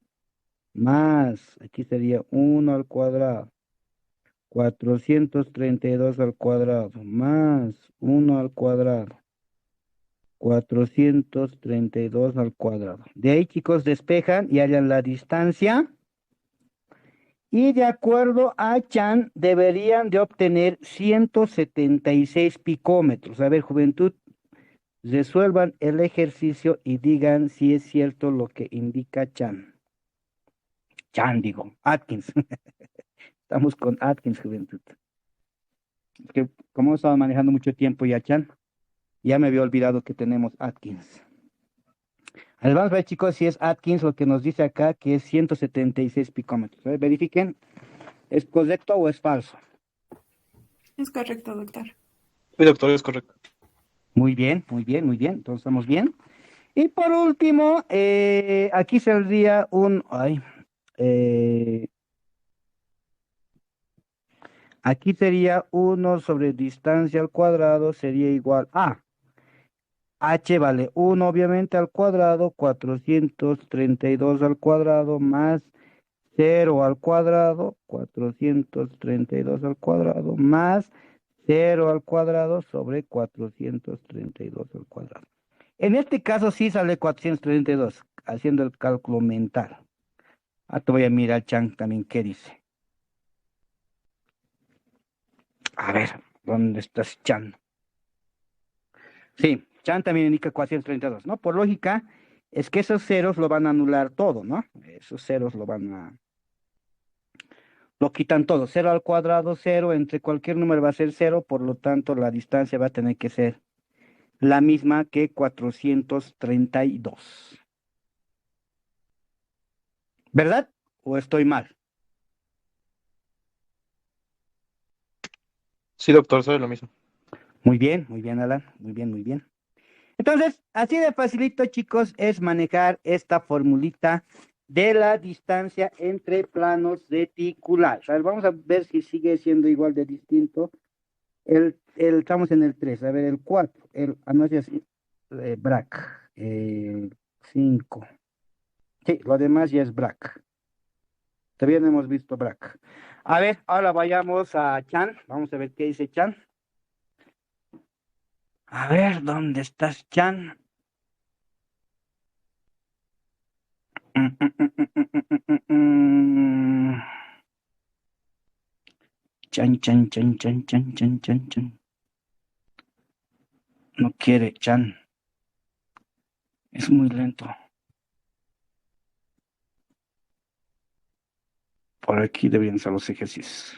Más, aquí sería 1 al cuadrado. 432 al cuadrado. Más 1 al cuadrado. 432 al cuadrado. De ahí, chicos, despejan y hallan la distancia. Y de acuerdo a Chan, deberían de obtener 176 picómetros. A ver, juventud, resuelvan el ejercicio y digan si es cierto lo que indica Chan. Chan, digo, Atkins. Estamos con Atkins, juventud. Es que como he estado manejando mucho tiempo ya, Chan, ya me había olvidado que tenemos Atkins. A ver, vamos a ver, chicos, si es Atkins lo que nos dice acá, que es 176 picómetros. A ver, verifiquen, ¿es correcto o es falso? Es correcto, doctor. Sí, doctor, es correcto. Muy bien, muy bien, muy bien. Entonces estamos bien. Y por último, aquí saldría eh, aquí sería 1 sobre distancia al cuadrado, sería igual a h vale 1 obviamente al cuadrado, 432 al cuadrado más 0 al cuadrado, 432 al cuadrado más 0 al cuadrado sobre 432 al cuadrado. En este caso sí sale 432, haciendo el cálculo mental. Te voy a mirar, Chan, también qué dice. A ver, ¿dónde estás, Chan? Sí, Chan también indica 432, ¿no? Por lógica, es que esos ceros lo van a anular todo, ¿no? Esos ceros lo quitan todo. 0 al cuadrado, 0, entre cualquier número va a ser 0, por lo tanto la distancia va a tener que ser la misma que 432. ¿Verdad? ¿O estoy mal? Sí, doctor, sabe lo mismo. Muy bien, Alan. Muy bien, muy bien. Entonces, así de facilito, chicos, es manejar esta formulita de la distancia entre planos reticulares. A ver, vamos a ver si sigue siendo igual de distinto. Estamos en el 3, a ver, el 4, no sé si, BRAC, 5. Sí, lo demás ya es BRAC. Todavía no hemos visto BRAC. A ver, ahora vayamos a Chan. Vamos a ver qué dice Chan. A ver, ¿dónde estás, Chan? Chan, chan, chan, chan, chan, chan, chan, chan. No quiere, Chan. Es muy lento. Por aquí deberían ser los ejercicios.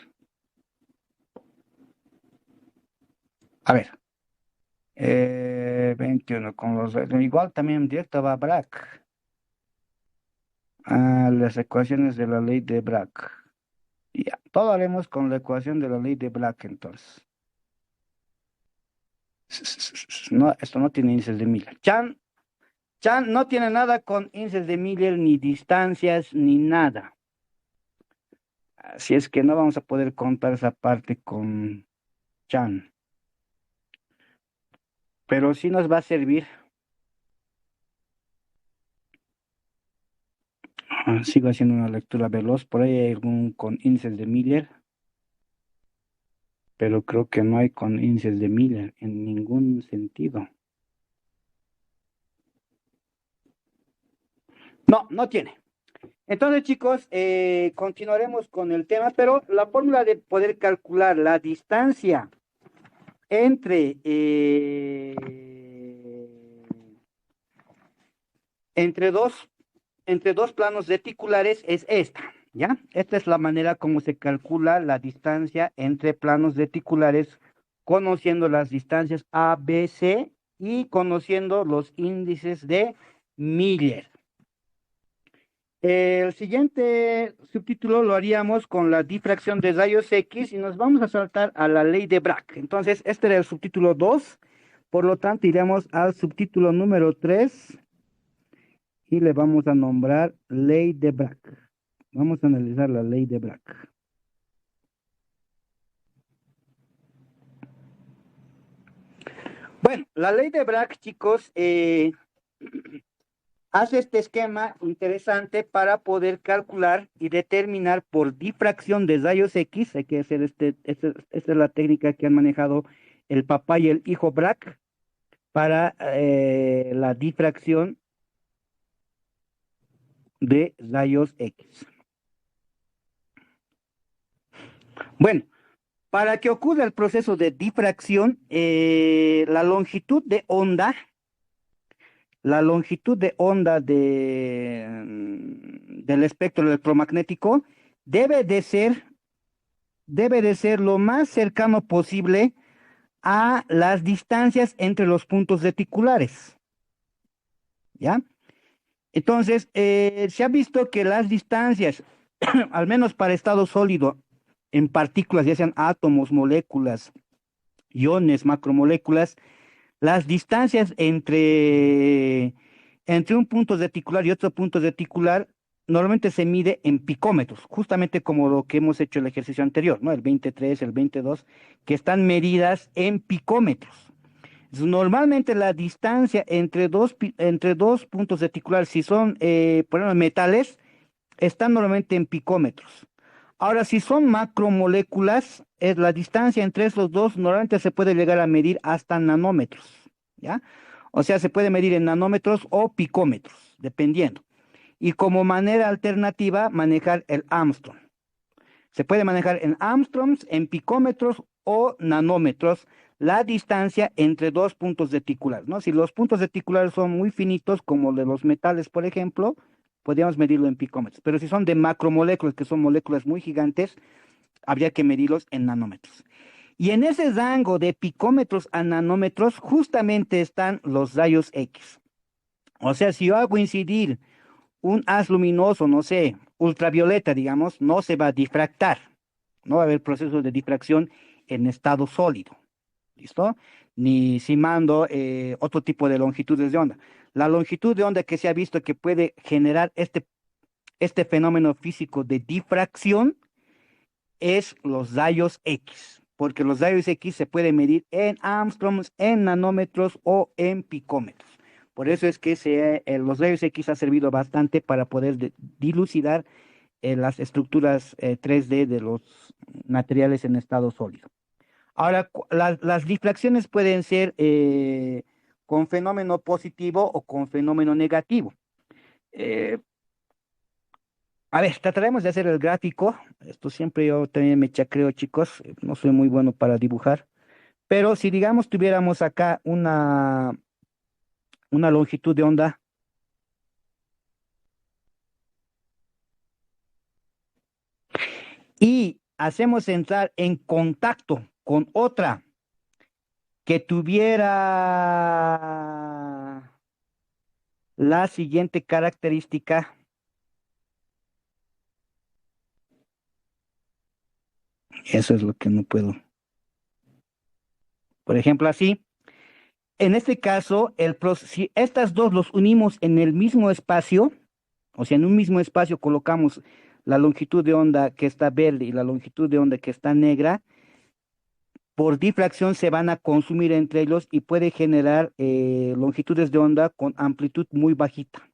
A ver. 21 con los... Igual también directo va Bragg. Las ecuaciones de la ley de Bragg. Ya, todo haremos con la ecuación de la ley de Bragg entonces. No, esto no tiene índices de Miller. Chan no tiene nada con índices de Miller, ni distancias, ni nada. Así es que no vamos a poder contar esa parte con Chan. Pero sí nos va a servir. Sigo haciendo una lectura veloz. Por ahí hay algún con índices de Miller, pero creo que no hay con índices de Miller en ningún sentido. No tiene. Entonces, chicos, continuaremos con el tema, pero la fórmula de poder calcular la distancia entre, entre dos, entre dos planos reticulares es esta, ¿ya? Esta es la manera como se calcula la distancia entre planos reticulares, conociendo las distancias A, B, C y conociendo los índices de Miller. El siguiente subtítulo lo haríamos con la difracción de rayos X y nos vamos a saltar a la ley de Bragg. Entonces, este era el subtítulo 2, por lo tanto, iremos al subtítulo número 3 y le vamos a nombrar ley de Bragg. Vamos a analizar la ley de Bragg. Bueno, la ley de Bragg, chicos, hace este esquema interesante para poder calcular y determinar por difracción de rayos X. Hay que hacer esta es la técnica que han manejado el papá y el hijo Bragg para la difracción de rayos X. Bueno, para que ocurra el proceso de difracción, la longitud de onda del espectro electromagnético debe de ser lo más cercano posible a las distancias entre los puntos reticulares. ¿Ya? Entonces, se ha visto que las distancias, al menos para estado sólido, en partículas, ya sean átomos, moléculas, iones, macromoléculas, las distancias entre un punto reticular y otro punto reticular normalmente se mide en picómetros, justamente como lo que hemos hecho en el ejercicio anterior, ¿no? El 23, el 22, que están medidas en picómetros. Entonces, normalmente la distancia entre dos puntos reticulares, si son, por ejemplo, metales, están normalmente en picómetros. Ahora, si son macromoléculas, la distancia entre esos dos normalmente se puede llegar a medir hasta nanómetros, ¿ya? O sea, se puede medir en nanómetros o picómetros, dependiendo. Y como manera alternativa, manejar el Armstrong. Se puede manejar en Armstrongs, en picómetros o nanómetros la distancia entre dos puntos reticulares, ¿no? Si los puntos reticulares son muy finitos, como de los metales, por ejemplo, podríamos medirlo en picómetros. Pero si son de macromoléculas, que son moléculas muy gigantes, habría que medirlos en nanómetros. Y en ese rango de picómetros a nanómetros, justamente están los rayos X. O sea, si yo hago incidir un haz luminoso, no sé, ultravioleta, digamos, no se va a difractar. No va a haber procesos de difracción en estado sólido. ¿Listo? Ni si mando otro tipo de longitudes de onda. La longitud de onda que se ha visto que puede generar este fenómeno físico de difracción es los rayos X, porque los rayos X se pueden medir en Armstrongs, en nanómetros o en picómetros. Por eso es que los rayos X ha servido bastante para poder dilucidar las estructuras 3D de los materiales en estado sólido. Ahora, las difracciones pueden ser con fenómeno positivo o con fenómeno negativo. A ver, trataremos de hacer el gráfico. Esto siempre yo también me chacreo, chicos. No soy muy bueno para dibujar, Pero si digamos tuviéramos acá una longitud de onda y hacemos entrar en contacto con otra que tuviera la siguiente característica, eso es lo que no puedo. Por ejemplo, así, en este caso, si estas dos los unimos en el mismo espacio, o sea, en un mismo espacio colocamos la longitud de onda que está verde y la longitud de onda que está negra, por difracción se van a consumir entre ellos y puede generar longitudes de onda con amplitud muy bajita.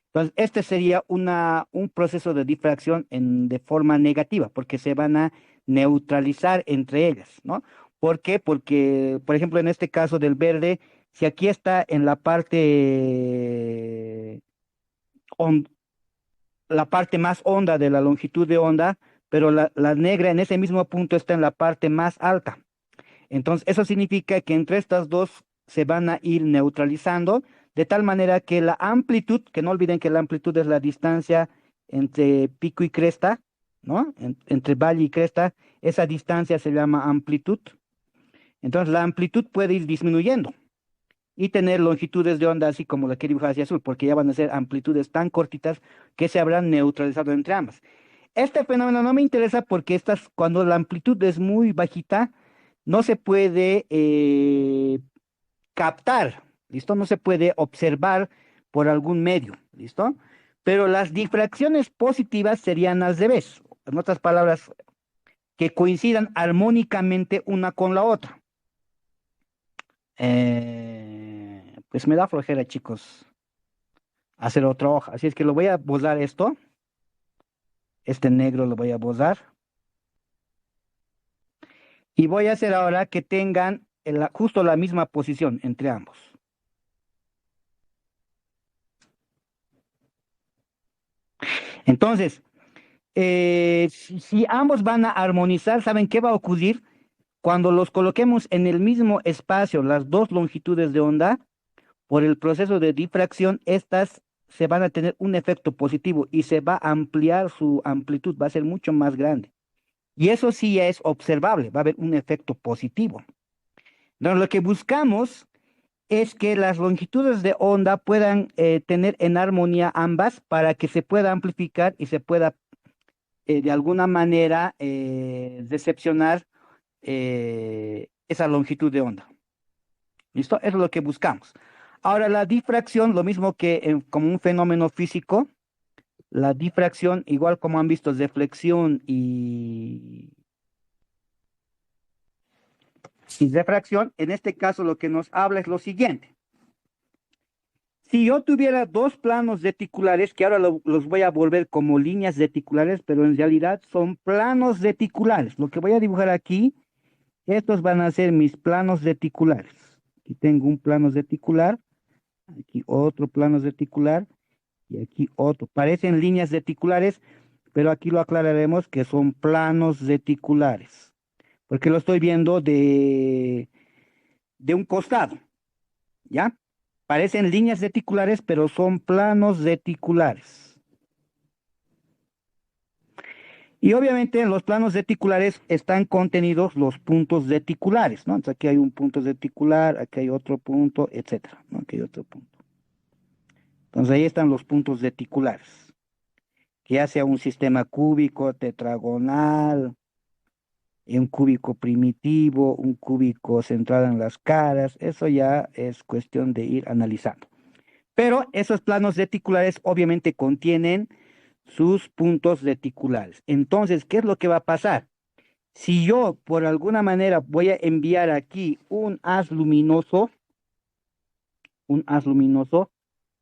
Entonces, este sería un proceso de difracción de forma negativa, porque se van a neutralizar entre ellas, ¿no? ¿Por qué? Porque, por ejemplo, en este caso del verde, si aquí está en hon- la parte más honda de la longitud de onda, pero la negra en ese mismo punto está en la parte más alta. Entonces, eso significa que entre estas dos se van a ir neutralizando, de tal manera que la amplitud, que no olviden que la amplitud es la distancia entre pico y cresta, ¿no? Entre valle y cresta, esa distancia se llama amplitud. Entonces, la amplitud puede ir disminuyendo y tener longitudes de onda así como la que dibujaba hacia azul, porque ya van a ser amplitudes tan cortitas que se habrán neutralizado entre ambas. Este fenómeno no me interesa porque cuando la amplitud es muy bajita, no se puede captar, ¿listo? No se puede observar por algún medio, ¿listo? Pero las difracciones positivas serían al revés, en otras palabras, que coincidan armónicamente una con la otra. Pues me da flojera, chicos, hacer otra hoja. Así es que lo voy a borrar esto. Este negro lo voy a borrar. Y voy a hacer ahora que tengan justo la misma posición entre ambos. Entonces, si ambos van a armonizar, ¿saben qué va a ocurrir? Cuando los coloquemos en el mismo espacio, las dos longitudes de onda, por el proceso de difracción, estas se van a tener un efecto positivo y se va a ampliar su amplitud, va a ser mucho más grande. Y eso sí es observable, va a haber un efecto positivo. Entonces, lo que buscamos es que las longitudes de onda puedan tener en armonía ambas para que se pueda amplificar y se pueda de alguna manera decepcionar esa longitud de onda. ¿Listo? Eso es lo que buscamos. Ahora, la difracción, lo mismo que como un fenómeno físico, la difracción, igual como han visto, deflexión y refracción, en este caso lo que nos habla es lo siguiente. Si yo tuviera dos planos reticulares, que ahora los voy a volver como líneas reticulares, pero en realidad son planos reticulares. Lo que voy a dibujar aquí, estos van a ser mis planos reticulares. Aquí tengo un plano reticular, aquí otro plano reticular y aquí otro. Parecen líneas reticulares, pero aquí lo aclararemos que son planos reticulares, porque lo estoy viendo de un costado, ¿ya? Parecen líneas reticulares, pero son planos reticulares. Y obviamente en los planos reticulares están contenidos los puntos reticulares, ¿no? Entonces aquí hay un punto reticular, aquí hay otro punto, etcétera, ¿no? Aquí hay otro punto. Entonces ahí están los puntos reticulares, que ya sea un sistema cúbico, tetragonal, un cúbico primitivo, un cúbico centrado en las caras, eso ya es cuestión de ir analizando. Pero esos planos reticulares obviamente contienen sus puntos reticulares. Entonces, ¿qué es lo que va a pasar? Si yo por alguna manera voy a enviar aquí un haz luminoso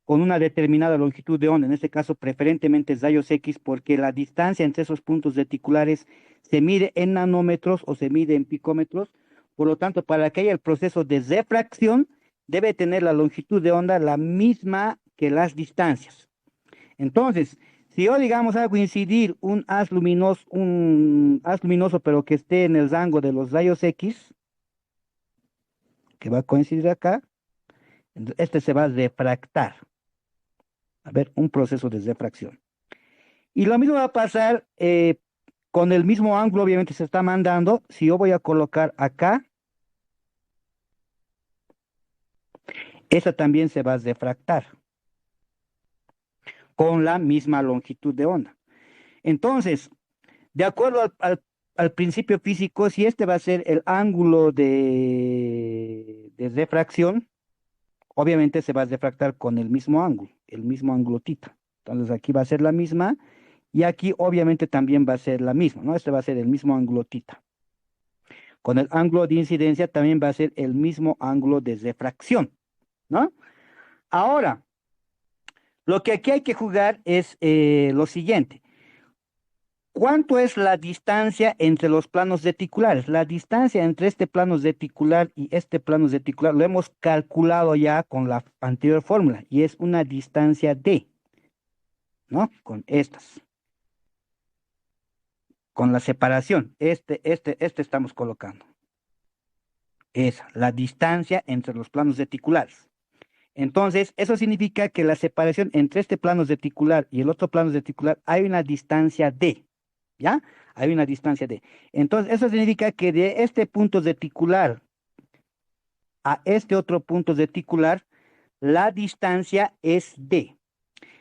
con una determinada longitud de onda, en este caso preferentemente rayos X, porque la distancia entre esos puntos reticulares se mide en nanómetros o se mide en picómetros. Por lo tanto, para que haya el proceso de refracción, debe tener la longitud de onda la misma que las distancias. Entonces, si yo, digamos, hago coincidir un haz luminoso, pero que esté en el rango de los rayos X, que va a coincidir acá, este se va a refractar. A ver, un proceso de refracción. Y lo mismo va a pasar con el mismo ángulo, obviamente se está mandando. Si yo voy a colocar acá, esa también se va a refractar con la misma longitud de onda. Entonces, de acuerdo al principio físico, si este va a ser el ángulo de refracción, obviamente se va a refractar con el mismo ángulo tita. Entonces aquí va a ser la misma y aquí obviamente también va a ser la misma, ¿no? Este va a ser el mismo ángulo tita. Con el ángulo de incidencia también va a ser el mismo ángulo de refracción, ¿no? Ahora, lo que aquí hay que jugar es lo siguiente. ¿Cuánto es la distancia entre los planos reticulares? La distancia entre este plano reticular y este plano reticular lo hemos calculado ya con la anterior fórmula y es una distancia d, ¿no? Con estas, con la separación. Este estamos colocando. Esa, la distancia entre los planos reticulares. Entonces, eso significa que la separación entre este plano reticular y el otro plano reticular hay una distancia d. ¿Ya? Hay una distancia d. Entonces, eso significa que de este punto reticular a este otro punto reticular, la distancia es d.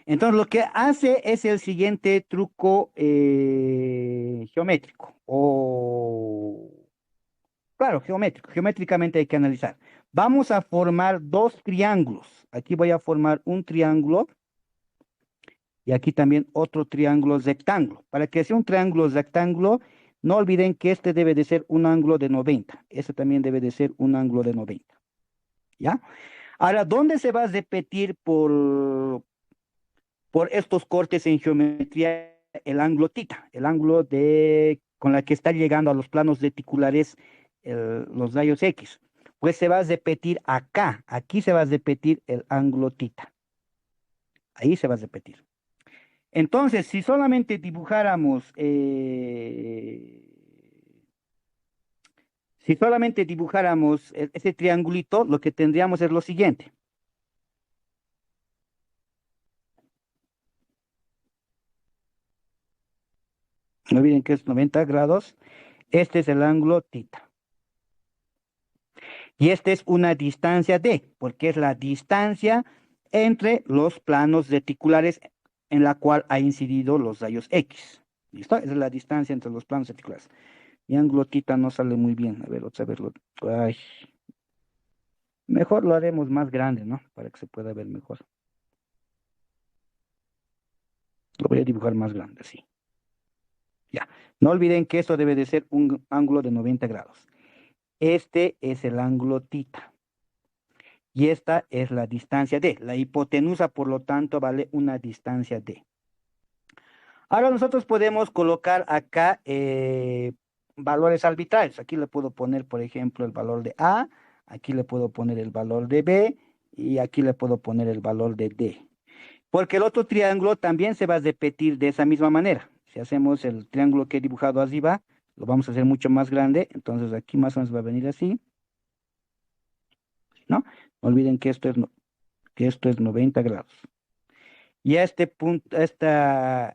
Entonces, lo que hace es el siguiente truco geométrico, claro, geométricamente hay que analizar. Vamos a formar dos triángulos. Aquí voy a formar un triángulo y aquí también otro triángulo rectángulo. Para que sea un triángulo rectángulo, no olviden que este debe de ser un ángulo de 90. Este también debe de ser un ángulo de 90. ¿Ya? Ahora, ¿dónde se va a repetir por estos cortes en geometría el ángulo tita? El ángulo con la que está llegando a los planos reticulares los rayos X. Pues se va a repetir acá. Aquí se va a repetir el ángulo tita. Ahí se va a repetir. Entonces, si solamente dibujáramos, ese triangulito, lo que tendríamos es lo siguiente. No olviden que es 90 grados. Este es el ángulo tita. Y esta es una distancia d, porque es la distancia entre los planos reticulares en la cual ha incidido los rayos X. ¿Listo? Esa es la distancia entre los planos reticulares. Mi ángulo tita no sale muy bien. A ver, otra vez. Ay. Mejor lo haremos más grande, ¿no? Para que se pueda ver mejor. Lo voy a dibujar más grande, así. Ya. No olviden que esto debe de ser un ángulo de 90 grados. Este es el ángulo tita. Y esta es la distancia d. La hipotenusa, por lo tanto, vale una distancia d. Ahora nosotros podemos colocar acá valores arbitrarios. Aquí le puedo poner, por ejemplo, el valor de A. Aquí le puedo poner el valor de B. Y aquí le puedo poner el valor de D. Porque el otro triángulo también se va a repetir de esa misma manera. Si hacemos el triángulo que he dibujado arriba, lo vamos a hacer mucho más grande. Entonces aquí más o menos va a venir así. ¿No? No olviden que esto es 90 grados. Y a este punto, a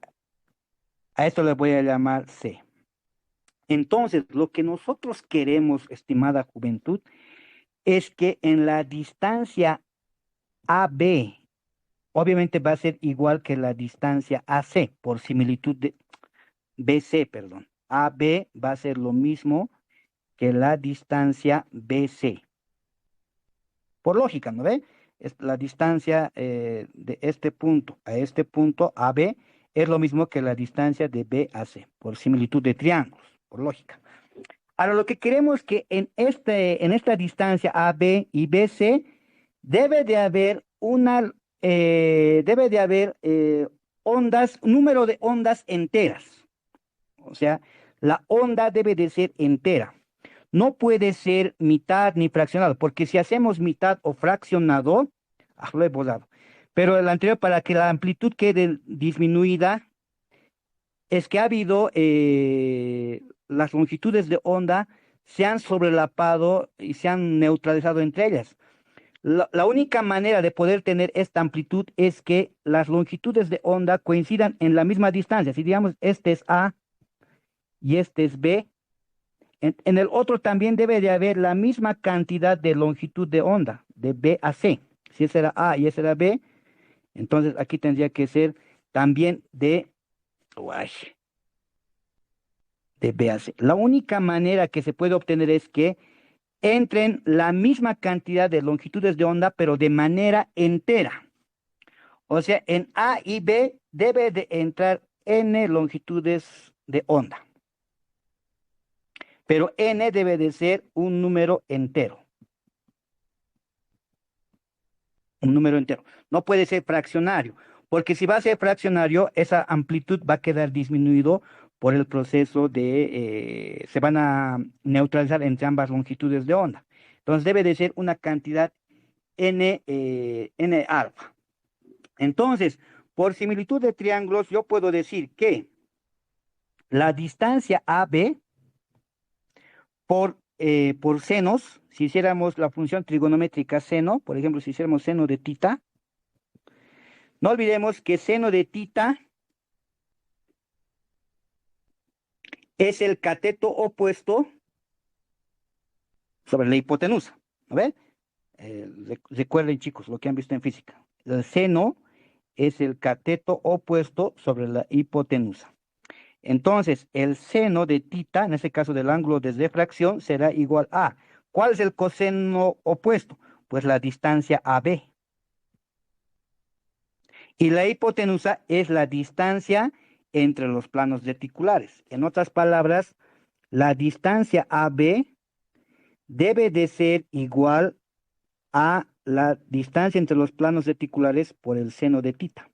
esto le voy a llamar C. Entonces, lo que nosotros queremos, estimada juventud, es que en la distancia AB, obviamente va a ser igual que la distancia AC, por similitud de BC, perdón. AB va a ser lo mismo que la distancia BC. Por lógica, ¿no ve? La distancia de este punto a este punto AB es lo mismo que la distancia de B a C, por similitud de triángulos, por lógica. Ahora, lo que queremos es que en esta distancia AB y BC debe de haber número de ondas enteras. O sea, la onda debe de ser entera. No puede ser mitad ni fraccionado, porque si hacemos mitad o fraccionado, lo he borrado. Pero el anterior, para que la amplitud quede disminuida, es que ha habido las longitudes de onda se han sobrelapado y se han neutralizado entre ellas. La única manera de poder tener esta amplitud es que las longitudes de onda coincidan en la misma distancia. Si digamos este es A y este es B, en el otro también debe de haber la misma cantidad de longitud de onda, de B a C. Si ese era A y ese era B, entonces aquí tendría que ser también uay, de B a C. La única manera que se puede obtener es que entren la misma cantidad de longitudes de onda, pero de manera entera. O sea, en A y B debe de entrar n longitudes de onda. Pero n debe de ser un número entero. Un número entero. No puede ser fraccionario, porque si va a ser fraccionario, esa amplitud va a quedar disminuido por el proceso de, se van a neutralizar entre ambas longitudes de onda. Entonces debe de ser una cantidad n alfa. Entonces, por similitud de triángulos, yo puedo decir que la distancia AB por senos, si hiciéramos la función trigonométrica seno, por ejemplo, si hiciéramos seno de tita, no olvidemos que seno de tita es el cateto opuesto sobre la hipotenusa. ¿No ven? Recuerden, chicos, lo que han visto en física. El seno es el cateto opuesto sobre la hipotenusa. Entonces, el seno de tita, en este caso del ángulo de refracción, será igual a. ¿Cuál es el coseno opuesto? Pues la distancia AB. Y la hipotenusa es la distancia entre los planos reticulares. En otras palabras, la distancia AB debe de ser igual a la distancia entre los planos reticulares por el seno de tita.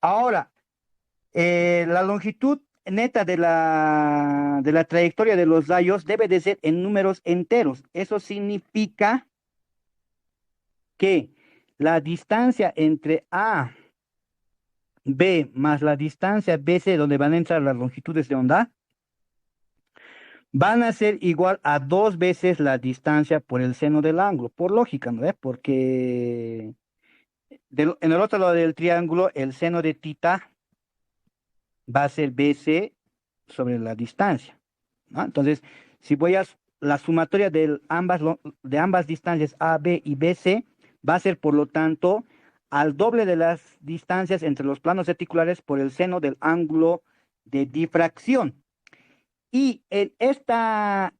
Ahora, la longitud neta de la trayectoria de los rayos debe de ser en números enteros. Eso significa que la distancia entre A, B más la distancia BC, donde van a entrar las longitudes de onda, van a ser igual a 2 veces la distancia por el seno del ángulo, por lógica, ¿no? Porque en el otro lado del triángulo, el seno de tita va a ser BC sobre la distancia, ¿no? Entonces, si voy a la sumatoria de ambas distancias AB y BC, va a ser, por lo tanto, al doble de las distancias entre los planos reticulares por el seno del ángulo de difracción. Y en esta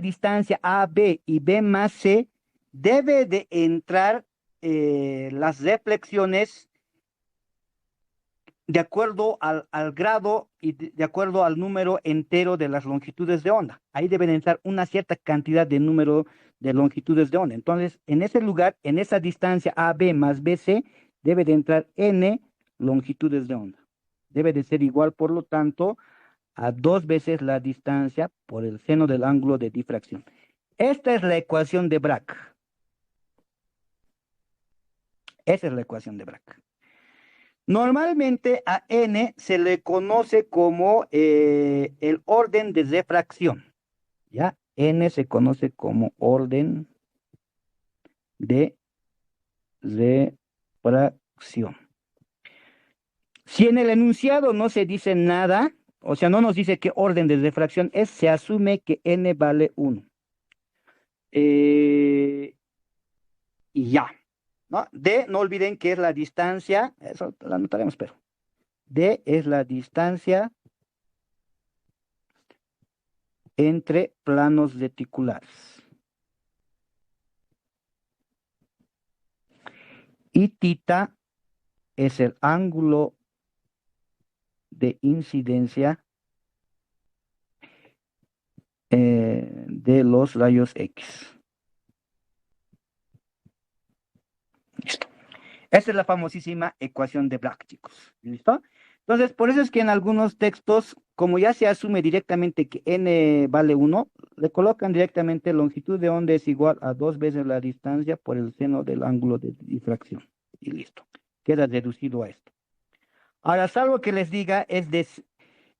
distancia AB y B más C, debe de entrar las reflexiones de acuerdo al grado y de acuerdo al número entero de las longitudes de onda. Ahí deben entrar una cierta cantidad de número de longitudes de onda. Entonces, en ese lugar, en esa distancia AB más BC, debe de entrar n longitudes de onda. Debe de ser igual, por lo tanto, a 2 veces la distancia por el seno del ángulo de difracción. Esta es la ecuación de Bragg. Esa es la ecuación de Bragg. Normalmente a n se le conoce como el orden de refracción. ¿Ya? N se conoce como orden de refracción. Si en el enunciado no se dice nada, o sea, no nos dice qué orden de refracción es, se asume que n vale 1. Y ya. ¿No? D, no olviden que es la distancia, eso lo anotaremos, pero D es la distancia entre planos reticulares. Y tita es el ángulo de incidencia de los rayos X. Listo. Esta es la famosísima ecuación de Bragg, chicos. ¿Listo? Entonces, por eso es que en algunos textos, como ya se asume directamente que n vale 1, le colocan directamente longitud de onda es igual a 2 veces la distancia por el seno del ángulo de difracción. Y listo. Queda reducido a esto. Ahora, salvo que les diga,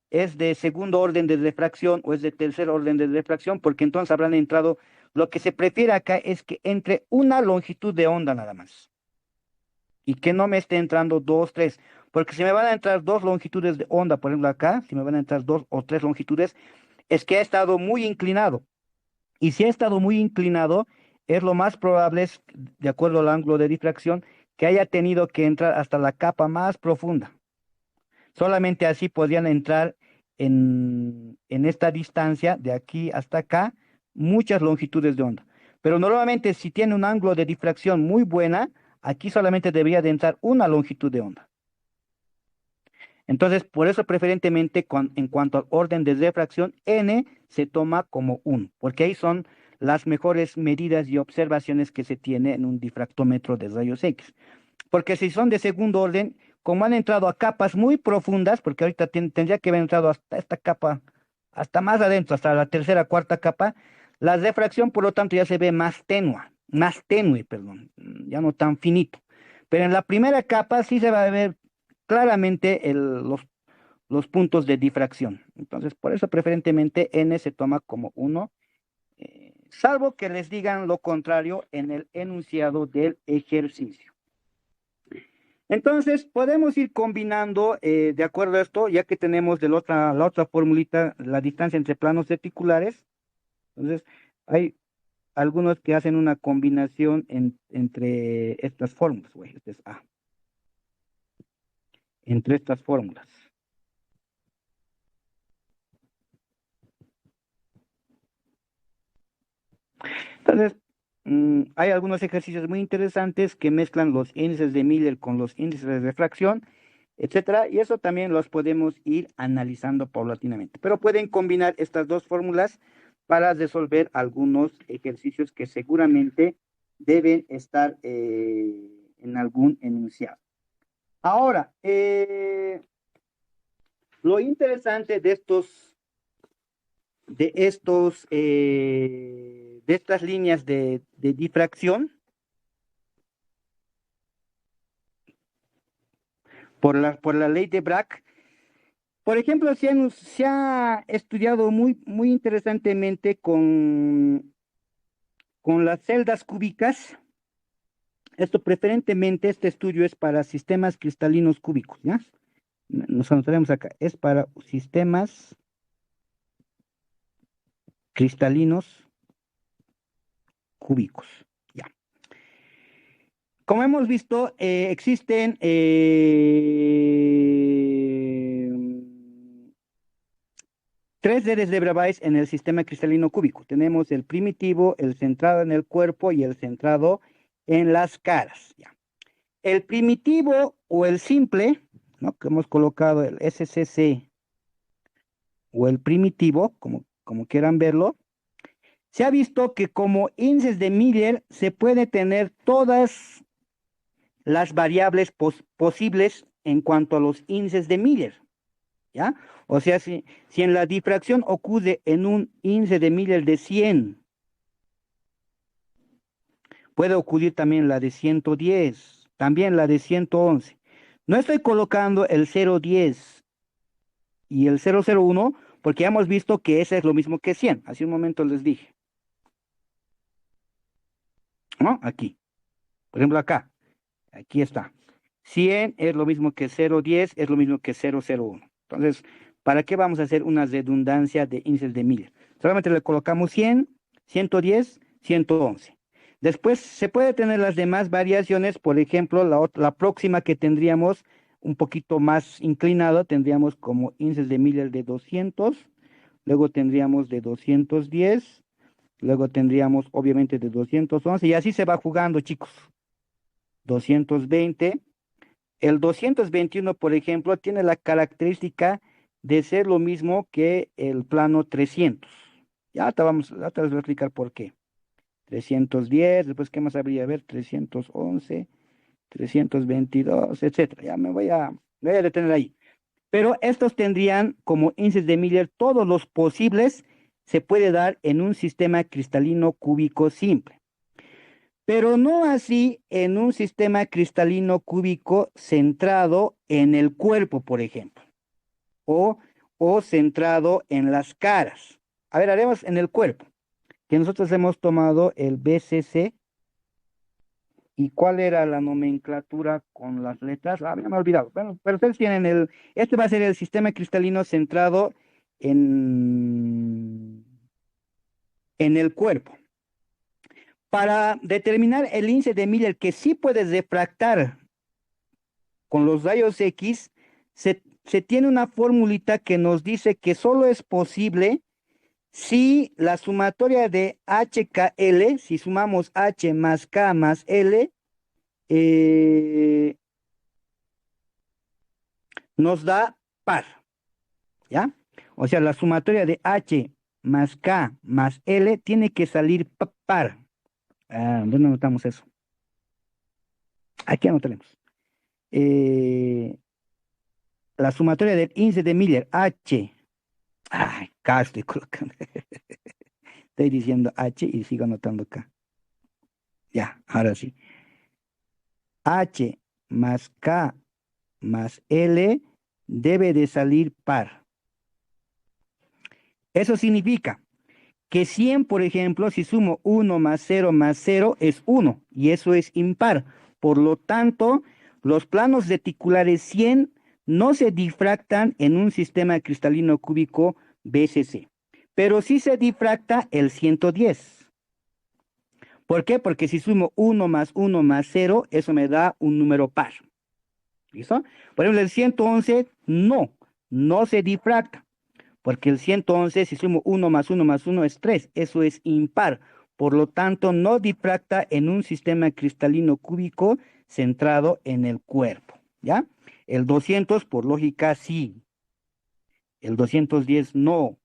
es de segundo orden de refracción o es de tercer orden de refracción, porque entonces habrán entrado, lo que se prefiere acá es que entre una longitud de onda nada más, y que no me esté entrando dos, tres, porque si me van a entrar dos longitudes de onda, por ejemplo acá, si me van a entrar dos o tres longitudes, es que ha estado muy inclinado, y si ha estado muy inclinado, es lo más probable, de acuerdo al ángulo de difracción, que haya tenido que entrar hasta la capa más profunda. Solamente así podrían entrar en esta distancia, de aquí hasta acá, muchas longitudes de onda. Pero normalmente si tiene un ángulo de difracción muy buena, aquí solamente debería de entrar una longitud de onda. Entonces, por eso preferentemente en cuanto al orden de refracción, n se toma como 1, porque ahí son las mejores medidas y observaciones que se tiene en un difractómetro de rayos X. Porque si son de segundo orden, como han entrado a capas muy profundas, porque ahorita tendría que haber entrado hasta esta capa, hasta más adentro, hasta la tercera, cuarta capa, la refracción, por lo tanto, ya se ve más tenue, perdón, ya no tan finito. Pero en la primera capa sí se va a ver claramente los puntos de difracción. Entonces, por eso preferentemente n se toma como 1, salvo que les digan lo contrario en el enunciado del ejercicio. Entonces, podemos ir combinando, de acuerdo a esto, ya que tenemos la otra formulita, la distancia entre planos reticulares. Entonces, hay algunos que hacen una combinación entre estas fórmulas. Este es A. Entre estas fórmulas. Entonces, hay algunos ejercicios muy interesantes que mezclan los índices de Miller con los índices de refracción, etcétera, y eso también los podemos ir analizando paulatinamente. Pero pueden combinar estas dos fórmulas para resolver algunos ejercicios que seguramente deben estar en algún enunciado. Ahora, lo interesante de estas líneas de difracción por la ley de Bragg, por ejemplo, se ha estudiado muy interesantemente con las celdas cúbicas. Esto preferentemente, este estudio es para sistemas cristalinos cúbicos, ¿ya? Nos anotaremos acá, es para sistemas cristalinos cúbicos, ya. Como hemos visto, existen tres redes de Bravais en el sistema cristalino cúbico. Tenemos el primitivo, el centrado en el cuerpo y el centrado en las caras, ya. El primitivo o el simple, ¿no?, que hemos colocado el SCC o el primitivo, como quieran verlo, se ha visto que como índices de Miller se puede tener todas las variables posibles en cuanto a los índices de Miller, ¿ya? O sea, si en la difracción ocurre en un índice de Miller de 100, puede ocurrir también la de 110, también la de 111. No estoy colocando el 010 y el 001 porque ya hemos visto que ese es lo mismo que 100. Hace un momento les dije, ¿no? Aquí. Por ejemplo, acá. Aquí está. 100 es lo mismo que 010, es lo mismo que 001. Entonces, ¿para qué vamos a hacer una redundancia de índices de Miller? Solamente le colocamos 100, 110, 111. Después se puede tener las demás variaciones, por ejemplo, la próxima que tendríamos un poquito más inclinado, tendríamos como índices de Miller de 200, luego tendríamos de 210, luego tendríamos obviamente de 211, y así se va jugando, chicos. 220. El 221, por ejemplo, tiene la característica de ser lo mismo que el plano 300. Ya te les voy a explicar por qué. 310, después, ¿qué más habría? A ver, 311, 322, etcétera. Ya me voy a detener ahí. Pero estos tendrían como índices de Miller todos los posibles, se puede dar en un sistema cristalino cúbico simple. Pero no así en un sistema cristalino cúbico centrado en el cuerpo, por ejemplo, o o centrado en las caras. A ver, haremos en el cuerpo, que nosotros hemos tomado el BCC. ¿Y cuál era la nomenclatura con las letras? Ah, ya me he olvidado. Bueno, pero ustedes tienen este va a ser el sistema cristalino centrado en, en el cuerpo. Para determinar el índice de Miller que sí puedes refractar con los rayos X, se tiene una formulita que nos dice que solo es posible si la sumatoria de HKL, si sumamos H más K más L, nos da par, ¿ya? O sea, la sumatoria de H más K más L tiene que salir par. ¿Dónde anotamos eso? Aquí anotaremos. La sumatoria del índice de Miller, H. Ay, K estoy colocando. Estoy diciendo H y sigo anotando K. Ya, ahora sí. H más K más L debe de salir par. Eso significa que 100, por ejemplo, si sumo 1 más 0 es 1 y eso es impar. Por lo tanto, los planos reticulares 100 no se difractan en un sistema cristalino cúbico BCC, pero sí se difracta el 110. ¿Por qué? Porque si sumo 1 más 0, eso me da un número par. ¿Listo? Por ejemplo, el 111 no se difracta. Porque el 111, si sumo 1 más 1 es 3, eso es impar. Por lo tanto, no difracta en un sistema cristalino cúbico centrado en el cuerpo, ¿ya? El 200, por lógica, sí. El 210, no.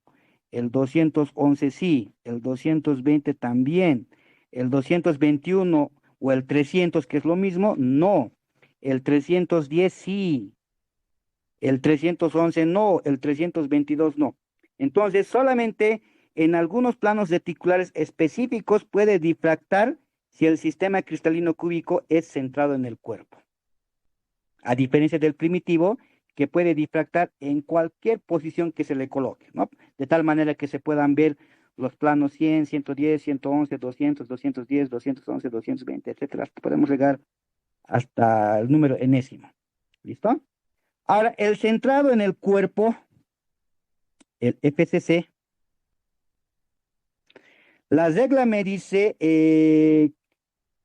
El 211, sí. El 220 también. El 221 o el 300, que es lo mismo, no. El 310, sí. El 311 no, el 322 no. Entonces, solamente en algunos planos reticulares específicos puede difractar si el sistema cristalino cúbico es centrado en el cuerpo. A diferencia del primitivo, que puede difractar en cualquier posición que se le coloque, ¿no? De tal manera que se puedan ver los planos 100, 110, 111, 200, 210, 211, 220, etcétera. Podemos llegar hasta el número enésimo. ¿Listo? Ahora, el centrado en el cuerpo, el FCC, la regla me dice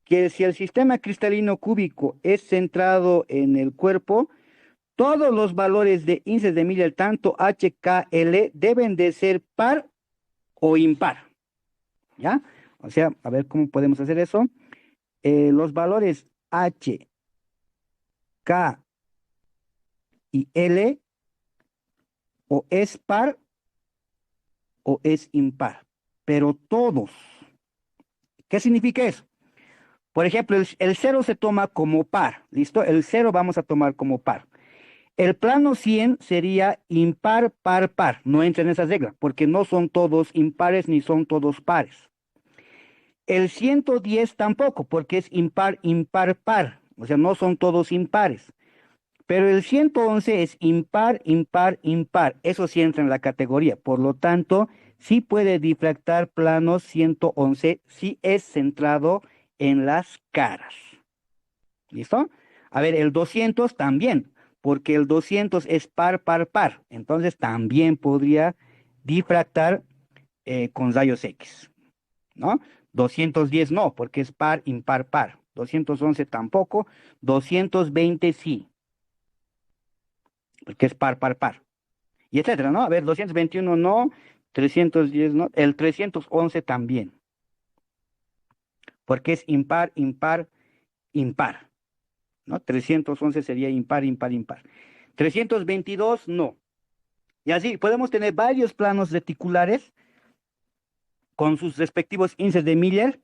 que si el sistema cristalino cúbico es centrado en el cuerpo, todos los valores de índices de Miller, tanto H, K, L, deben de ser par o impar. ¿Ya? O sea, a ver cómo podemos hacer eso. Los valores H, K y L o es par o es impar, pero todos. ¿Qué significa eso? Por ejemplo, el 0 se toma como par, ¿listo? El 0 vamos a tomar como par. El plano 100 sería impar, par, par. No entra en esa regla, porque no son todos impares ni son todos pares. El 110 tampoco, porque es impar, impar, par. O sea, no son todos impares. Pero el 111 es impar, impar, impar. Eso sí entra en la categoría. Por lo tanto, sí puede difractar planos 111 si es centrado en las caras. ¿Listo? A ver, el 200 también, porque el 200 es par, par, par. Entonces también podría difractar con rayos X, ¿no? 210 no, porque es par, impar, par. 211 tampoco. 220 sí, porque es par, par, par. Y etcétera, ¿no? A ver, 221 no, 310 no, el 311 también, porque es impar, impar, impar, ¿no? 311 sería impar, impar, impar. 322 no. Y así podemos tener varios planos reticulares con sus respectivos índices de Miller,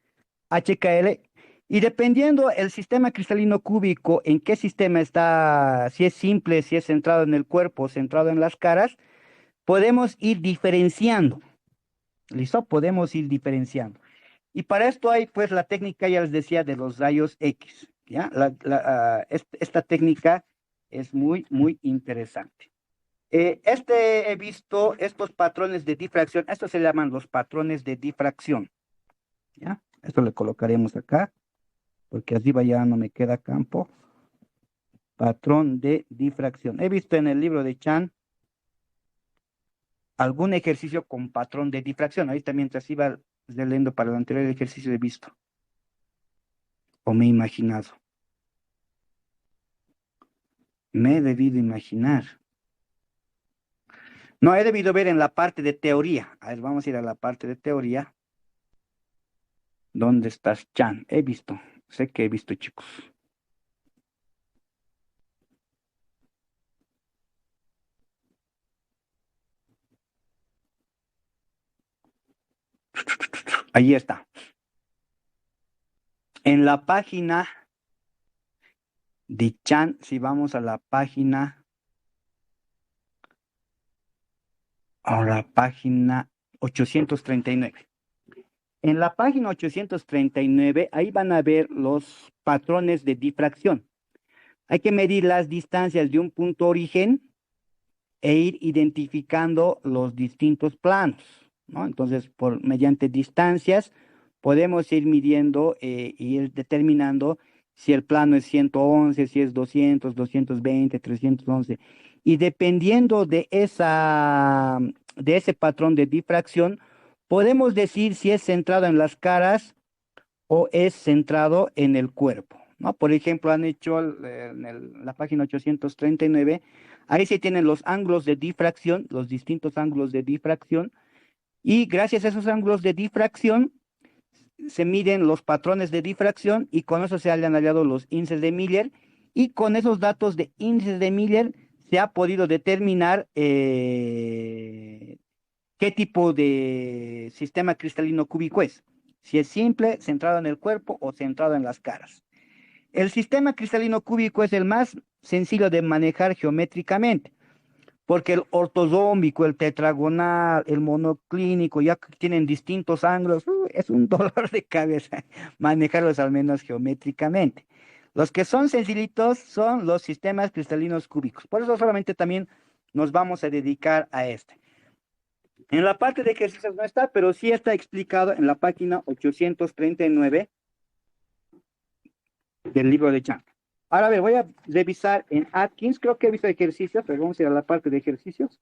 HKL, y dependiendo el sistema cristalino cúbico, en qué sistema está, si es simple, si es centrado en el cuerpo, centrado en las caras, podemos ir diferenciando. ¿Listo? Podemos ir diferenciando. Y para esto hay pues la técnica, ya les decía, de los rayos X. ¿Ya? Esta técnica es muy, muy interesante. He visto estos patrones de difracción, estos se llaman los patrones de difracción, ¿ya? Esto le colocaremos acá, porque arriba ya no me queda campo. Patrón de difracción. He visto en el libro de Chan algún ejercicio con patrón de difracción. Ahorita mientras iba leyendo para el anterior ejercicio he visto, o me he imaginado. Me he debido imaginar. No, he debido ver en la parte de teoría. A ver, vamos a ir a la parte de teoría. ¿Dónde estás, Chan? He visto. Sé que he visto, chicos. Ahí está. En la página de Chan, si vamos a la página 839. En la página 839, ahí van a ver los patrones de difracción. Hay que medir las distancias de un punto origen e ir identificando los distintos planos, ¿no? Entonces, mediante distancias, podemos ir midiendo y ir determinando si el plano es 111, si es 200, 220, 311. Y dependiendo de ese patrón de difracción, podemos decir si es centrado en las caras o es centrado en el cuerpo, ¿no? Por ejemplo, han hecho en la página 839, ahí se tienen los ángulos de difracción, los distintos ángulos de difracción, y gracias a esos ángulos de difracción se miden los patrones de difracción y con eso se han hallado los índices de Miller, y con esos datos de índices de Miller se ha podido determinar qué tipo de sistema cristalino cúbico es. Si es simple, centrado en el cuerpo o centrado en las caras. El sistema cristalino cúbico es el más sencillo de manejar geométricamente, porque el ortosómico, el tetragonal, el monoclínico, ya que tienen distintos ángulos, es un dolor de cabeza manejarlos al menos geométricamente. Los que son sencillitos son los sistemas cristalinos cúbicos. Por eso solamente también nos vamos a dedicar a este. En la parte de ejercicios no está, pero sí está explicado en la página 839 del libro de Chan. Ahora a ver, voy a revisar en Atkins, creo que he visto ejercicios, pero vamos a ir a la parte de ejercicios.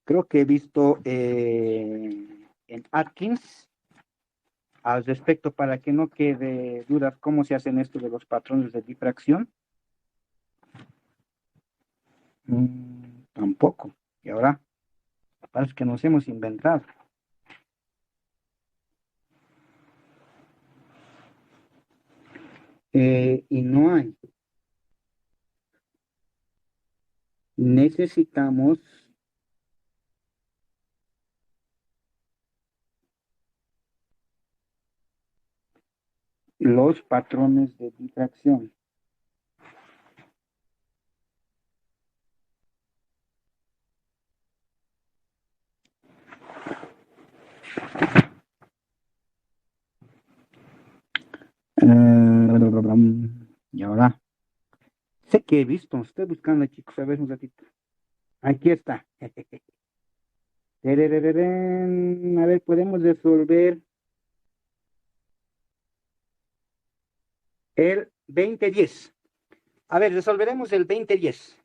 Creo que he visto en Atkins, al respecto, para que no quede dudas cómo se hacen esto de los patrones de difracción. Tampoco. Y ahora parece que nos hemos inventado. Y no hay. Necesitamos los patrones de difracción. Y ahora, sé que he visto, estoy buscando, chicos, a ver un ratito. Aquí está. A ver, podemos resolver el 2010. A ver, resolveremos el 2010.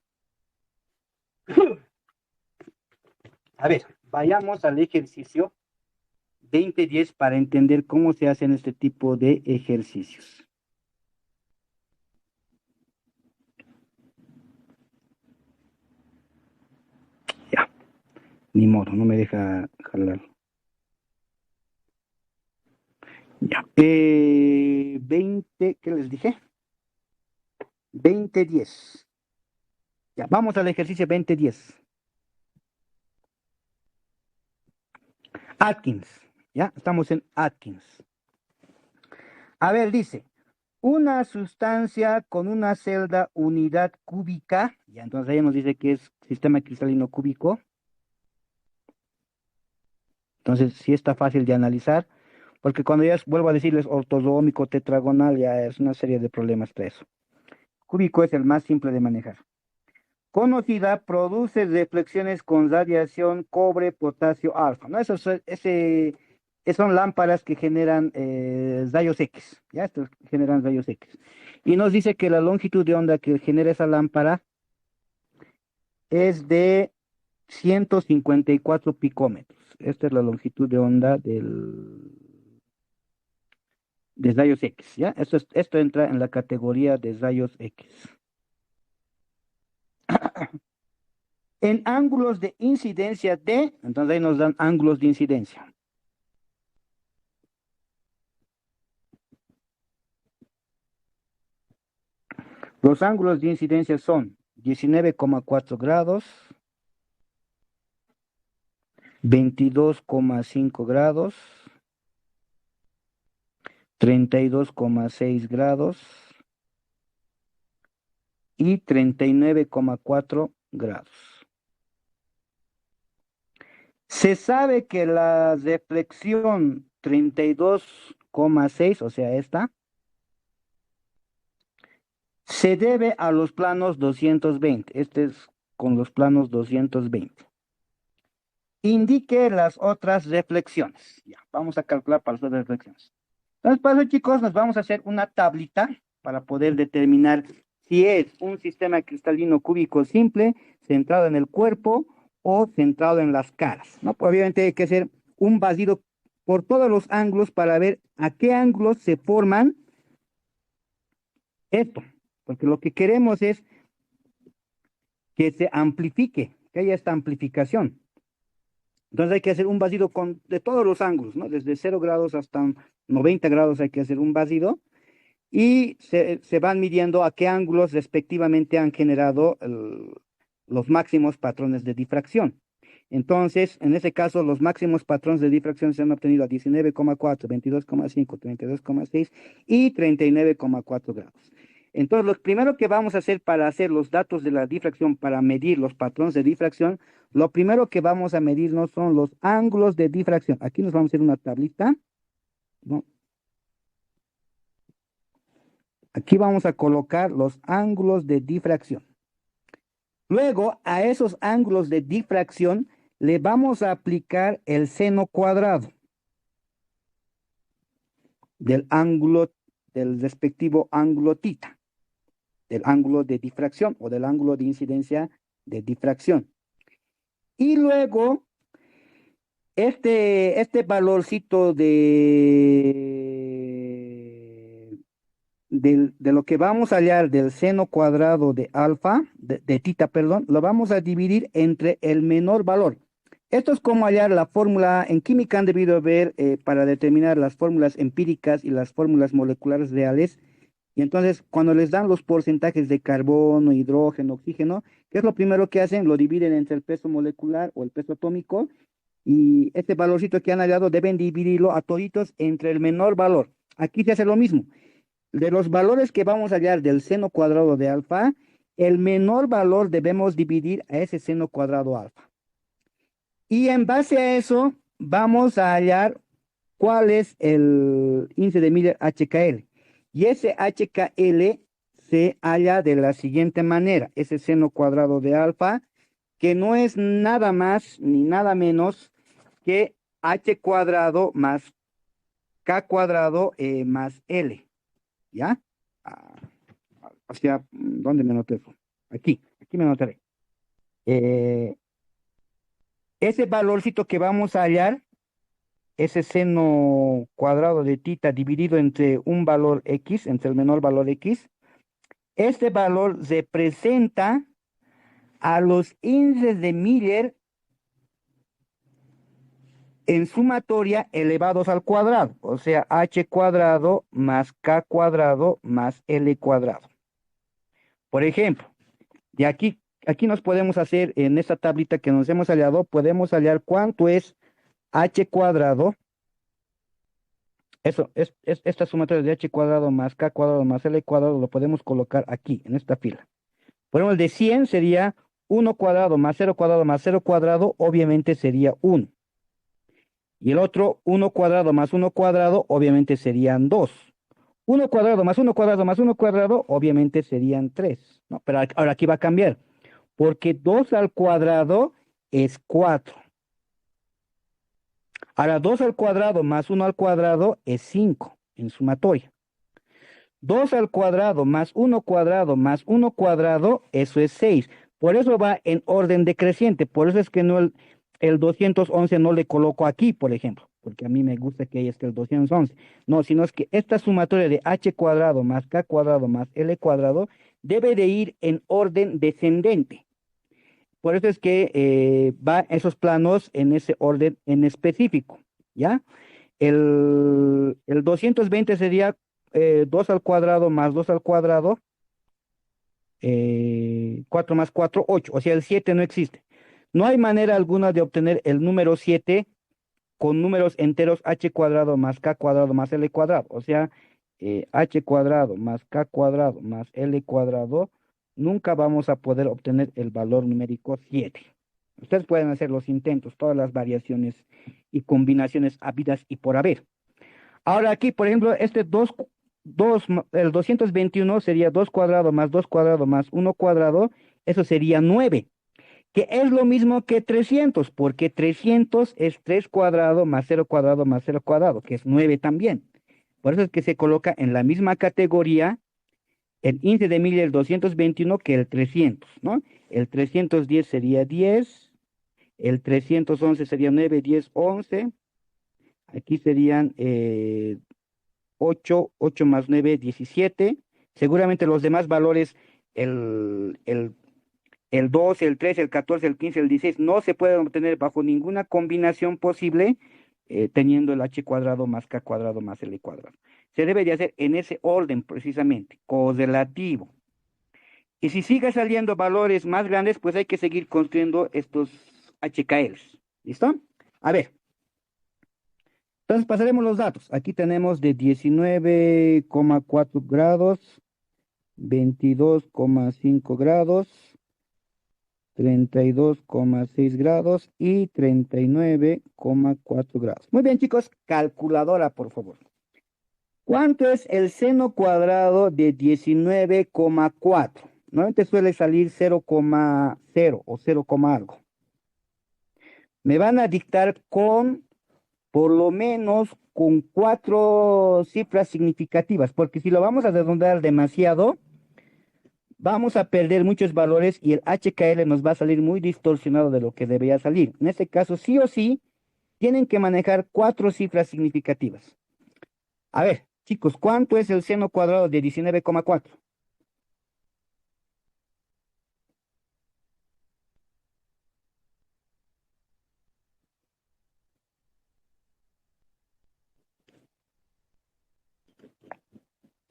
A ver, vayamos al ejercicio 2010 para entender cómo se hacen este tipo de ejercicios. Ya, ni modo, no me deja jalar. Ya, 20, ¿qué les dije? 2010. Ya, vamos al ejercicio 2010. Atkins, ya, estamos en Atkins. A ver, dice, una sustancia con una celda unidad cúbica, ya entonces ahí nos dice que es sistema cristalino cúbico. Entonces sí está fácil de analizar, porque cuando ya vuelvo a decirles ortosómico, tetragonal, ya es una serie de problemas para eso. Cúbico es el más simple de manejar. conocida produce reflexiones con radiación cobre, potasio, alfa, ¿no? Son lámparas que generan rayos X, ¿ya? Estos generan rayos X. Y nos dice que la longitud de onda que genera esa lámpara es de 154 picómetros. Esta es la longitud de onda de rayos X, ¿ya? Esto entra en la categoría de rayos X. En ángulos de incidencia D, entonces ahí nos dan ángulos de incidencia. Los ángulos de incidencia son 19,4 grados, 22,5 grados, 32,6 grados y 39,4 grados. Se sabe que la reflexión 32,6, o sea, esta, se debe a los planos 220. Este es con los planos 220. Indique las otras reflexiones. Ya, vamos a calcular para las otras reflexiones. Entonces, para eso, chicos, nos vamos a hacer una tablita para poder determinar si es un sistema cristalino cúbico simple, centrado en el cuerpo o centrado en las caras, ¿no? Pues obviamente hay que hacer un basido por todos los ángulos para ver a qué ángulos se forman esto, porque lo que queremos es que se amplifique, que haya esta amplificación. Entonces hay que hacer un basido de todos los ángulos, ¿no? Desde 0 grados hasta 90 grados hay que hacer un basido y se van midiendo a qué ángulos respectivamente han generado los máximos patrones de difracción. Entonces, en ese caso, los máximos patrones de difracción se han obtenido a 19,4, 22,5, 32,6 y 39,4 grados. Entonces, lo primero que vamos a hacer para hacer los datos de la difracción, para medir los patrones de difracción, lo primero que vamos a medirnos son los ángulos de difracción. Aquí nos vamos a hacer una tablita, ¿no? Aquí vamos a colocar los ángulos de difracción. Luego, a esos ángulos de difracción le vamos a aplicar el seno cuadrado del ángulo, del respectivo ángulo tita, del ángulo de difracción o del ángulo de incidencia de difracción. Y luego, este valorcito de lo que vamos a hallar del seno cuadrado de alfa, de tita, perdón, lo vamos a dividir entre el menor valor. Esto es como hallar la fórmula, en química han debido ver para determinar las fórmulas empíricas y las fórmulas moleculares reales. Y entonces, cuando les dan los porcentajes de carbono, hidrógeno, oxígeno, ¿qué es lo primero que hacen? Lo dividen entre el peso molecular o el peso atómico. Y este valorcito que han hallado deben dividirlo a toditos entre el menor valor. Aquí se hace lo mismo. De los valores que vamos a hallar del seno cuadrado de alfa, el menor valor debemos dividir a ese seno cuadrado alfa. Y en base a eso, vamos a hallar cuál es el índice de Miller HKL. Y ese HKL se halla de la siguiente manera. Ese seno cuadrado de alfa, que no es nada más ni nada menos que H cuadrado más K cuadrado más L. ¿Ya? Hacia, ¿dónde me noté eso? Aquí me notaré. Ese valorcito que vamos a hallar, ese seno cuadrado de tita dividido entre un valor X, entre el menor valor X, este valor representa a los índices de Miller en sumatoria elevados al cuadrado, o sea, H cuadrado más K cuadrado más L cuadrado. Por ejemplo, de aquí nos podemos hacer, en esta tablita que nos hemos hallado, podemos hallar cuánto es H cuadrado. Eso, esta sumatoria de H cuadrado más K cuadrado más L cuadrado lo podemos colocar aquí, en esta fila. Por ejemplo, el de 100 sería 1 cuadrado más 0 cuadrado más 0 cuadrado, obviamente sería 1. Y el otro, 1 cuadrado más 1 cuadrado, obviamente serían 2. 1 cuadrado más 1 cuadrado más 1 cuadrado, obviamente serían 3. ¿No? Pero ahora aquí va a cambiar. porque 2 al cuadrado es 4. Ahora, 2 al cuadrado más 1 al cuadrado es 5 en sumatoria. 2 al cuadrado más 1 cuadrado más 1 cuadrado, eso es 6. Por eso va en orden decreciente. Por eso es que no el 211 no le coloco aquí, por ejemplo, porque a mí me gusta que ahí esté el 211. No, sino es que esta sumatoria de h cuadrado más k cuadrado más l cuadrado debe de ir en orden descendente. Por eso es que va esos planos en ese orden en específico, ¿ya? El 220 sería 2 al cuadrado más 2 al cuadrado, 4 más 4, 8. O sea, el 7 no existe. No hay manera alguna de obtener el número 7 con números enteros h cuadrado más k cuadrado más l cuadrado. O sea, h cuadrado más k cuadrado más l cuadrado, nunca vamos a poder obtener el valor numérico 7. Ustedes pueden hacer los intentos, todas las variaciones y combinaciones habidas y por haber. Ahora aquí, por ejemplo, este 2, el 221 sería 2 cuadrado más 2 cuadrado más 1 cuadrado, eso sería 9, que es lo mismo que 300, porque 300 es 3 cuadrado más 0 cuadrado más 0 cuadrado, que es 9 también. Por eso es que se coloca en la misma categoría el índice de Miller el 221 que el 300, ¿no? El 310 sería 10, el 311 sería 9, 10, 11. Aquí serían 8, 8 más 9, 17. Seguramente los demás valores, el 12, el 13, el 14, el 15, el 16, no se pueden obtener bajo ninguna combinación posible teniendo el h cuadrado más k cuadrado más l cuadrado. Se debe de hacer en ese orden precisamente, correlativo. Y si sigue saliendo valores más grandes, pues hay que seguir construyendo estos HKLs. ¿Listo? A ver. Entonces pasaremos los datos. Aquí tenemos de 19,4 grados, 22,5 grados, 32,6 grados y 39,4 grados. Muy bien, chicos. Calculadora, por favor. ¿Cuánto es el seno cuadrado de 19,4? Normalmente suele salir 0,0 o 0, algo. Me van a dictar con, por lo menos, con 4 cifras significativas, porque si lo vamos a redondear demasiado, vamos a perder muchos valores y el HKL nos va a salir muy distorsionado de lo que debería salir. En este caso, sí o sí, tienen que manejar 4 cifras significativas. A ver, chicos, ¿cuánto es el seno cuadrado de 19,4?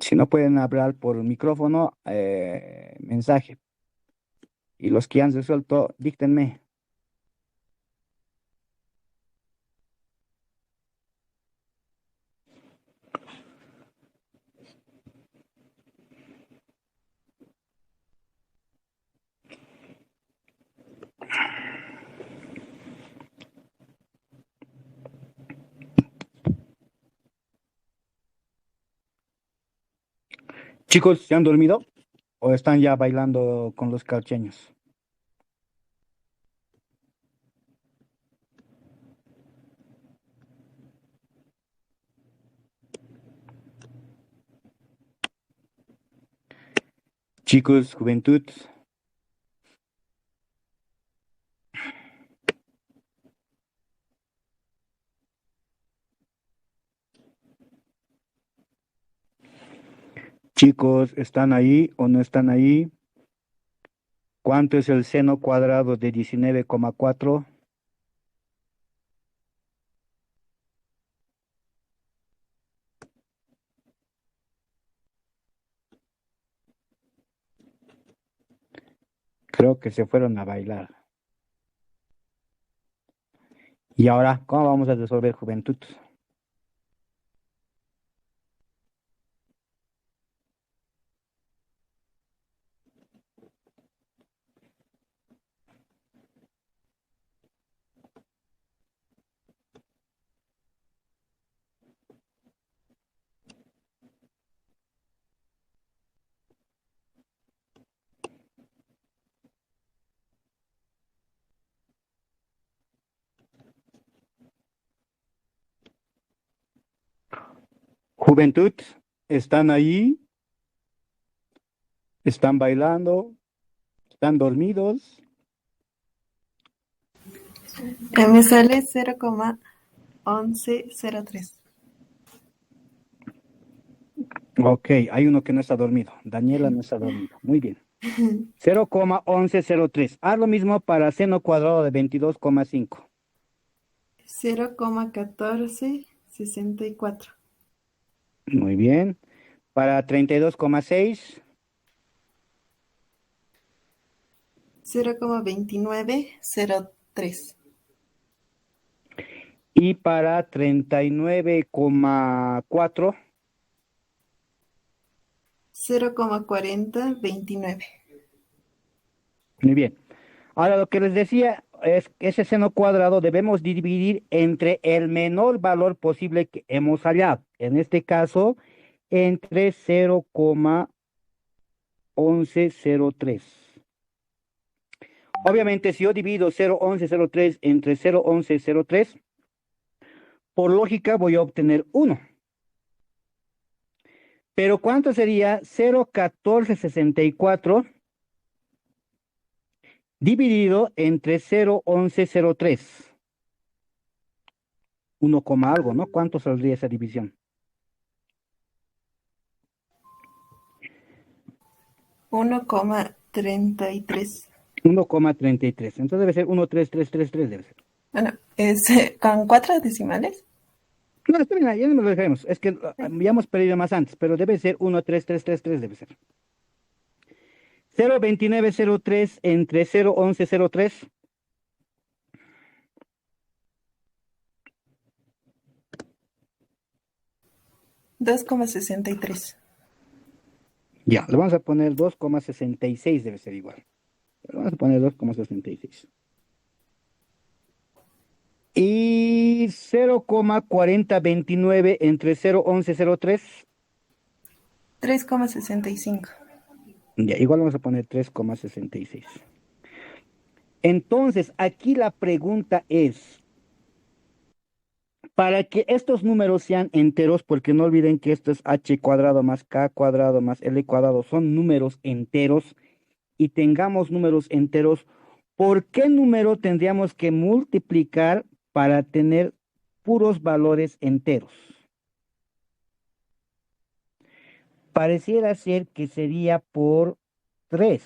Si no pueden hablar por micrófono, mensaje. Y los que han resuelto, díctenme. Chicos, ¿se han dormido o están ya bailando con los calcheños? Chicos, juventud. Chicos, ¿están ahí o no están ahí? ¿Cuánto es el seno cuadrado de 19,4? Creo que se fueron a bailar. Y ahora, ¿cómo vamos a resolver, juventud? Juventud, ¿están ahí? ¿Están bailando? ¿Están dormidos? Me sale 0,1103. Ok, hay uno que no está dormido. Daniela no está dormido. Muy bien. 0,1103. Haz lo mismo para seno cuadrado de 22,5. 0,1464. Muy bien. Para 32,6. 0,2903. Y para 39,4. 0,4029. Muy bien. Ahora lo que les decía es que ese seno cuadrado debemos dividir entre el menor valor posible que hemos hallado. En este caso, entre 0,1103. Obviamente, si yo divido 0,1103 entre 0,1103, por lógica voy a obtener 1. Pero ¿cuánto sería 0,1464 dividido entre 0,1103? 1, algo, ¿no? ¿Cuánto saldría esa división? 1,33. 1,33. Entonces debe ser 1,3333 debe ser. Bueno, es con 4 decimales. No, está bien, ya no me lo dejaremos. Es que ya hemos perdido más antes, pero debe ser 1,3333 debe ser. 0,2903 entre 0,1103. 2,63. Ya, le vamos a poner 2,66 debe ser igual. Le vamos a poner 2,66. Y 0,4029 entre 0,1103. 3,65. Ya, igual vamos a poner 3,66. Entonces, aquí la pregunta es, para que estos números sean enteros, porque no olviden que esto es h cuadrado más k cuadrado más l cuadrado, son números enteros, y tengamos números enteros, ¿por qué número tendríamos que multiplicar para tener puros valores enteros? Pareciera ser que sería por 3.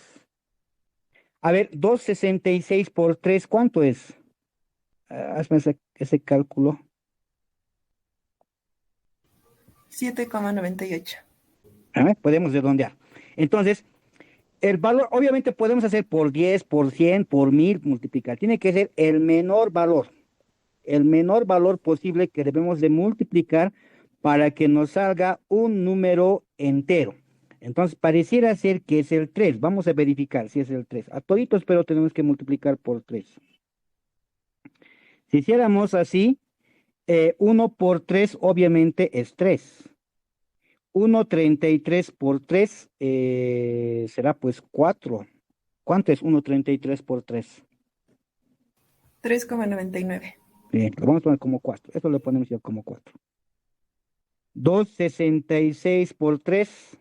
A ver, 266 por 3, ¿cuánto es? Hazme ese cálculo. 7,98. Podemos redondear. Entonces, el valor, obviamente podemos hacer por 10, por 100, por 1000, multiplicar. Tiene que ser el menor valor posible que debemos de multiplicar para que nos salga un número entero. Entonces, pareciera ser que es el 3. Vamos a verificar si es el 3. A toditos, pero tenemos que multiplicar por 3. Si hiciéramos así, 1 por 3 obviamente es 3. 1,33 por 3 será pues 4. ¿Cuánto es 1,33 por 3? 3,99. Bien, lo vamos a poner como 4. Eso lo ponemos ya como 4. 266 por 3.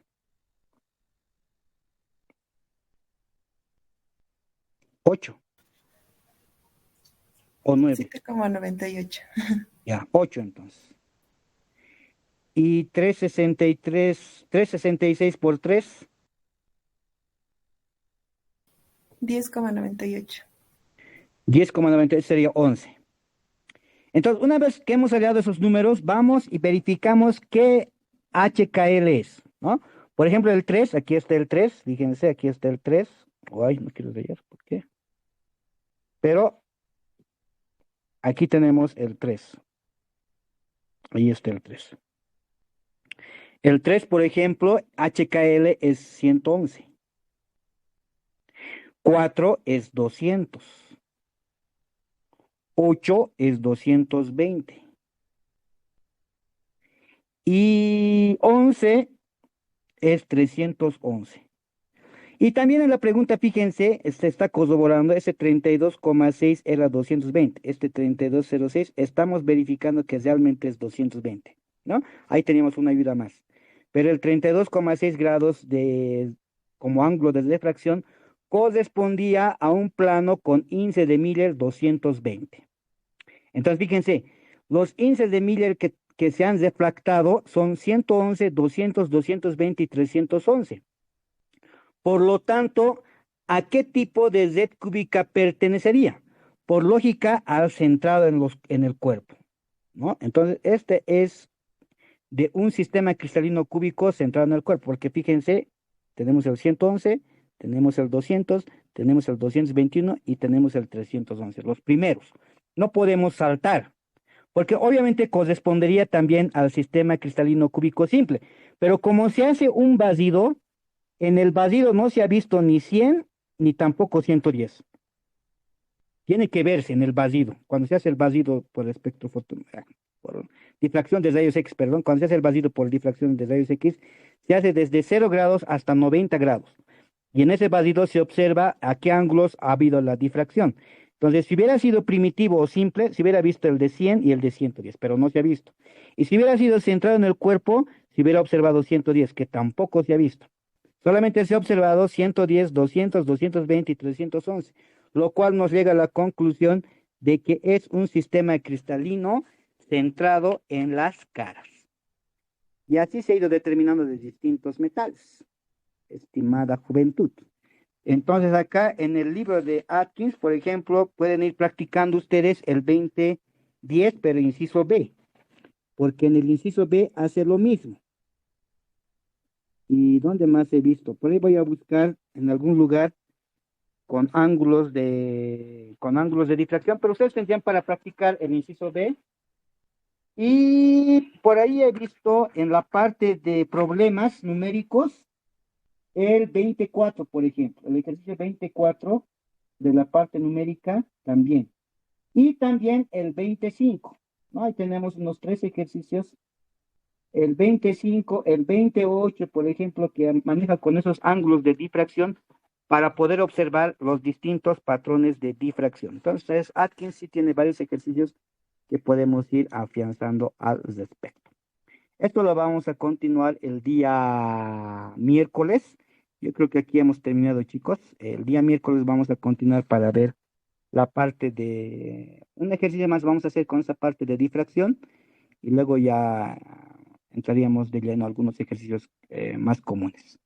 8. O 9. 7,98. Ya, 8 entonces. Y 366 por 3. 10,98. 10,98 sería 11. Entonces, una vez que hemos hallado esos números, vamos y verificamos qué HKL es, ¿no? Por ejemplo, el 3, aquí está el 3, fíjense, aquí está el 3. Ay, no quiero leer, ¿por qué? Pero aquí tenemos el 3. Ahí está el 3. El 3, por ejemplo, HKL es 111. 4 es 200. 8 es 220. Y 11 es 311. Y también en la pregunta, fíjense, se está corroborando, ese 32,6 era 220. Este 32,06, estamos verificando que realmente es 220. ¿no? Ahí teníamos una ayuda más. Pero el 32,6 grados como ángulo de refracción correspondía a un plano con índice de Miller 220. Entonces, fíjense, los índices de Miller que se han refractado son 111, 200, 220 y 311. Por lo tanto, ¿a qué tipo de red cúbica pertenecería? Por lógica, al centrado en el cuerpo, ¿no? Entonces, este es de un sistema cristalino cúbico centrado en el cuerpo, porque fíjense, tenemos el 111, tenemos el 200, tenemos el 221 y tenemos el 311, los primeros. No podemos saltar, porque obviamente correspondería también al sistema cristalino cúbico simple, pero como se hace un basido, en el basido no se ha visto ni 100 ni tampoco 110. Tiene que verse en el basido. Cuando se hace el basido por espectro por difracción de rayos X, perdón, cuando se hace el basido por difracción de rayos X, se hace desde 0 grados hasta 90 grados. Y en ese basido se observa a qué ángulos ha habido la difracción. Entonces, si hubiera sido primitivo o simple, se hubiera visto el de 100 y el de 110, pero no se ha visto. Y si hubiera sido centrado en el cuerpo, se hubiera observado 110, que tampoco se ha visto. Solamente se ha observado 110, 200, 220 y 311, lo cual nos llega a la conclusión de que es un sistema cristalino centrado en las caras. Y así se ha ido determinando de distintos metales, estimada juventud. Entonces acá en el libro de Atkins, por ejemplo, pueden ir practicando ustedes el 2010, pero inciso B, porque en el inciso B hace lo mismo. ¿Y dónde más he visto? Por ahí voy a buscar en algún lugar con ángulos de difracción, pero ustedes tendrían para practicar el inciso B. Y por ahí he visto en la parte de problemas numéricos el 24, por ejemplo, el ejercicio 24 de la parte numérica también. Y también el 25, ¿no? Ahí tenemos unos 3 ejercicios. El 25, el 28, por ejemplo, que maneja con esos ángulos de difracción para poder observar los distintos patrones de difracción. Entonces, Atkins sí tiene varios ejercicios que podemos ir afianzando al respecto. Esto lo vamos a continuar el día miércoles. Yo creo que aquí hemos terminado, chicos. El día miércoles vamos a continuar para ver la parte de... Un ejercicio más vamos a hacer con esa parte de difracción y luego ya entraríamos de lleno a algunos ejercicios más comunes.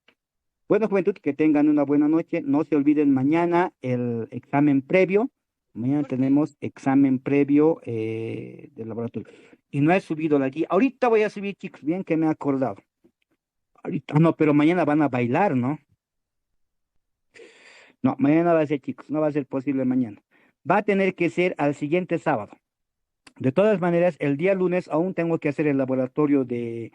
Bueno, juventud, que tengan una buena noche. No se olviden mañana el examen previo. Mañana tenemos examen previo del laboratorio. Y no he subido la guía. Ahorita voy a subir, chicos, bien que me he acordado. Ahorita, no, pero mañana van a bailar, ¿no? No, mañana va a ser, chicos, no va a ser posible mañana. Va a tener que ser al siguiente sábado. De todas maneras, el día lunes aún tengo que hacer el laboratorio de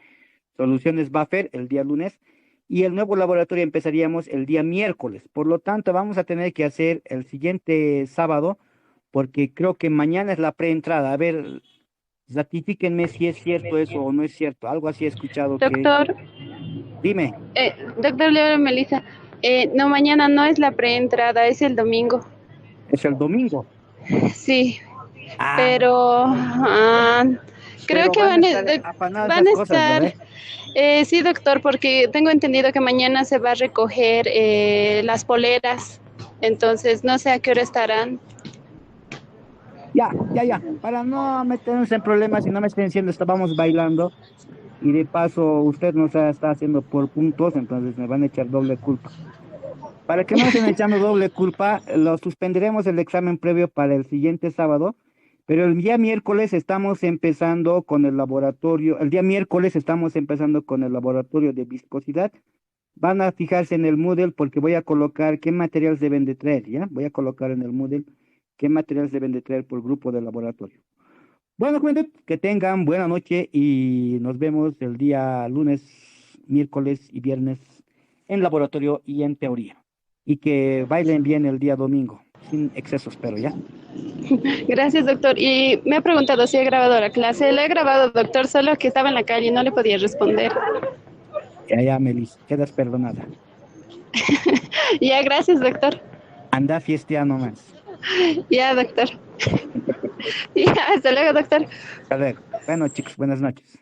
soluciones buffer el día lunes y el nuevo laboratorio empezaríamos el día miércoles. Por lo tanto, vamos a tener que hacer el siguiente sábado porque creo que mañana es la preentrada. A ver, ratifíquenme si es cierto eso o no es cierto. Algo así he escuchado que... Doctor, Dime, doctor Laura Melissa, no, mañana no es la preentrada, es el domingo. es el domingo. Sí, Ah, pero pero creo que van a estar afanadas van a esas cosas, estar, ¿verdad? sí, doctor, porque tengo entendido que mañana se va a recoger las poleras, entonces no sé a qué hora estarán. Ya, para no meternos en problemas y no me estén diciendo estábamos bailando y de paso usted nos está haciendo por puntos, entonces me van a echar doble culpa. Para que no estén echando doble culpa, lo suspenderemos el examen previo para el siguiente sábado, pero el día miércoles estamos empezando con el laboratorio, de viscosidad. Van a fijarse en el Moodle porque voy a colocar qué materiales deben de traer, ¿ya? Voy a colocar en el Moodle qué materiales deben de traer por grupo de laboratorio. Bueno, juventud, que tengan buena noche y nos vemos el día lunes, miércoles y viernes en laboratorio y en teoría. Y que bailen bien el día domingo, sin excesos, pero ya. Gracias, doctor. Y me ha preguntado si he grabado la clase. La he grabado, doctor, solo que estaba en la calle y no le podía responder. Ya, Melis, quedas perdonada. Ya, gracias, doctor. Anda fiestea nomás. Ya, doctor. Ya, hasta luego, doctor. Hasta luego. Bueno, chicos, buenas noches.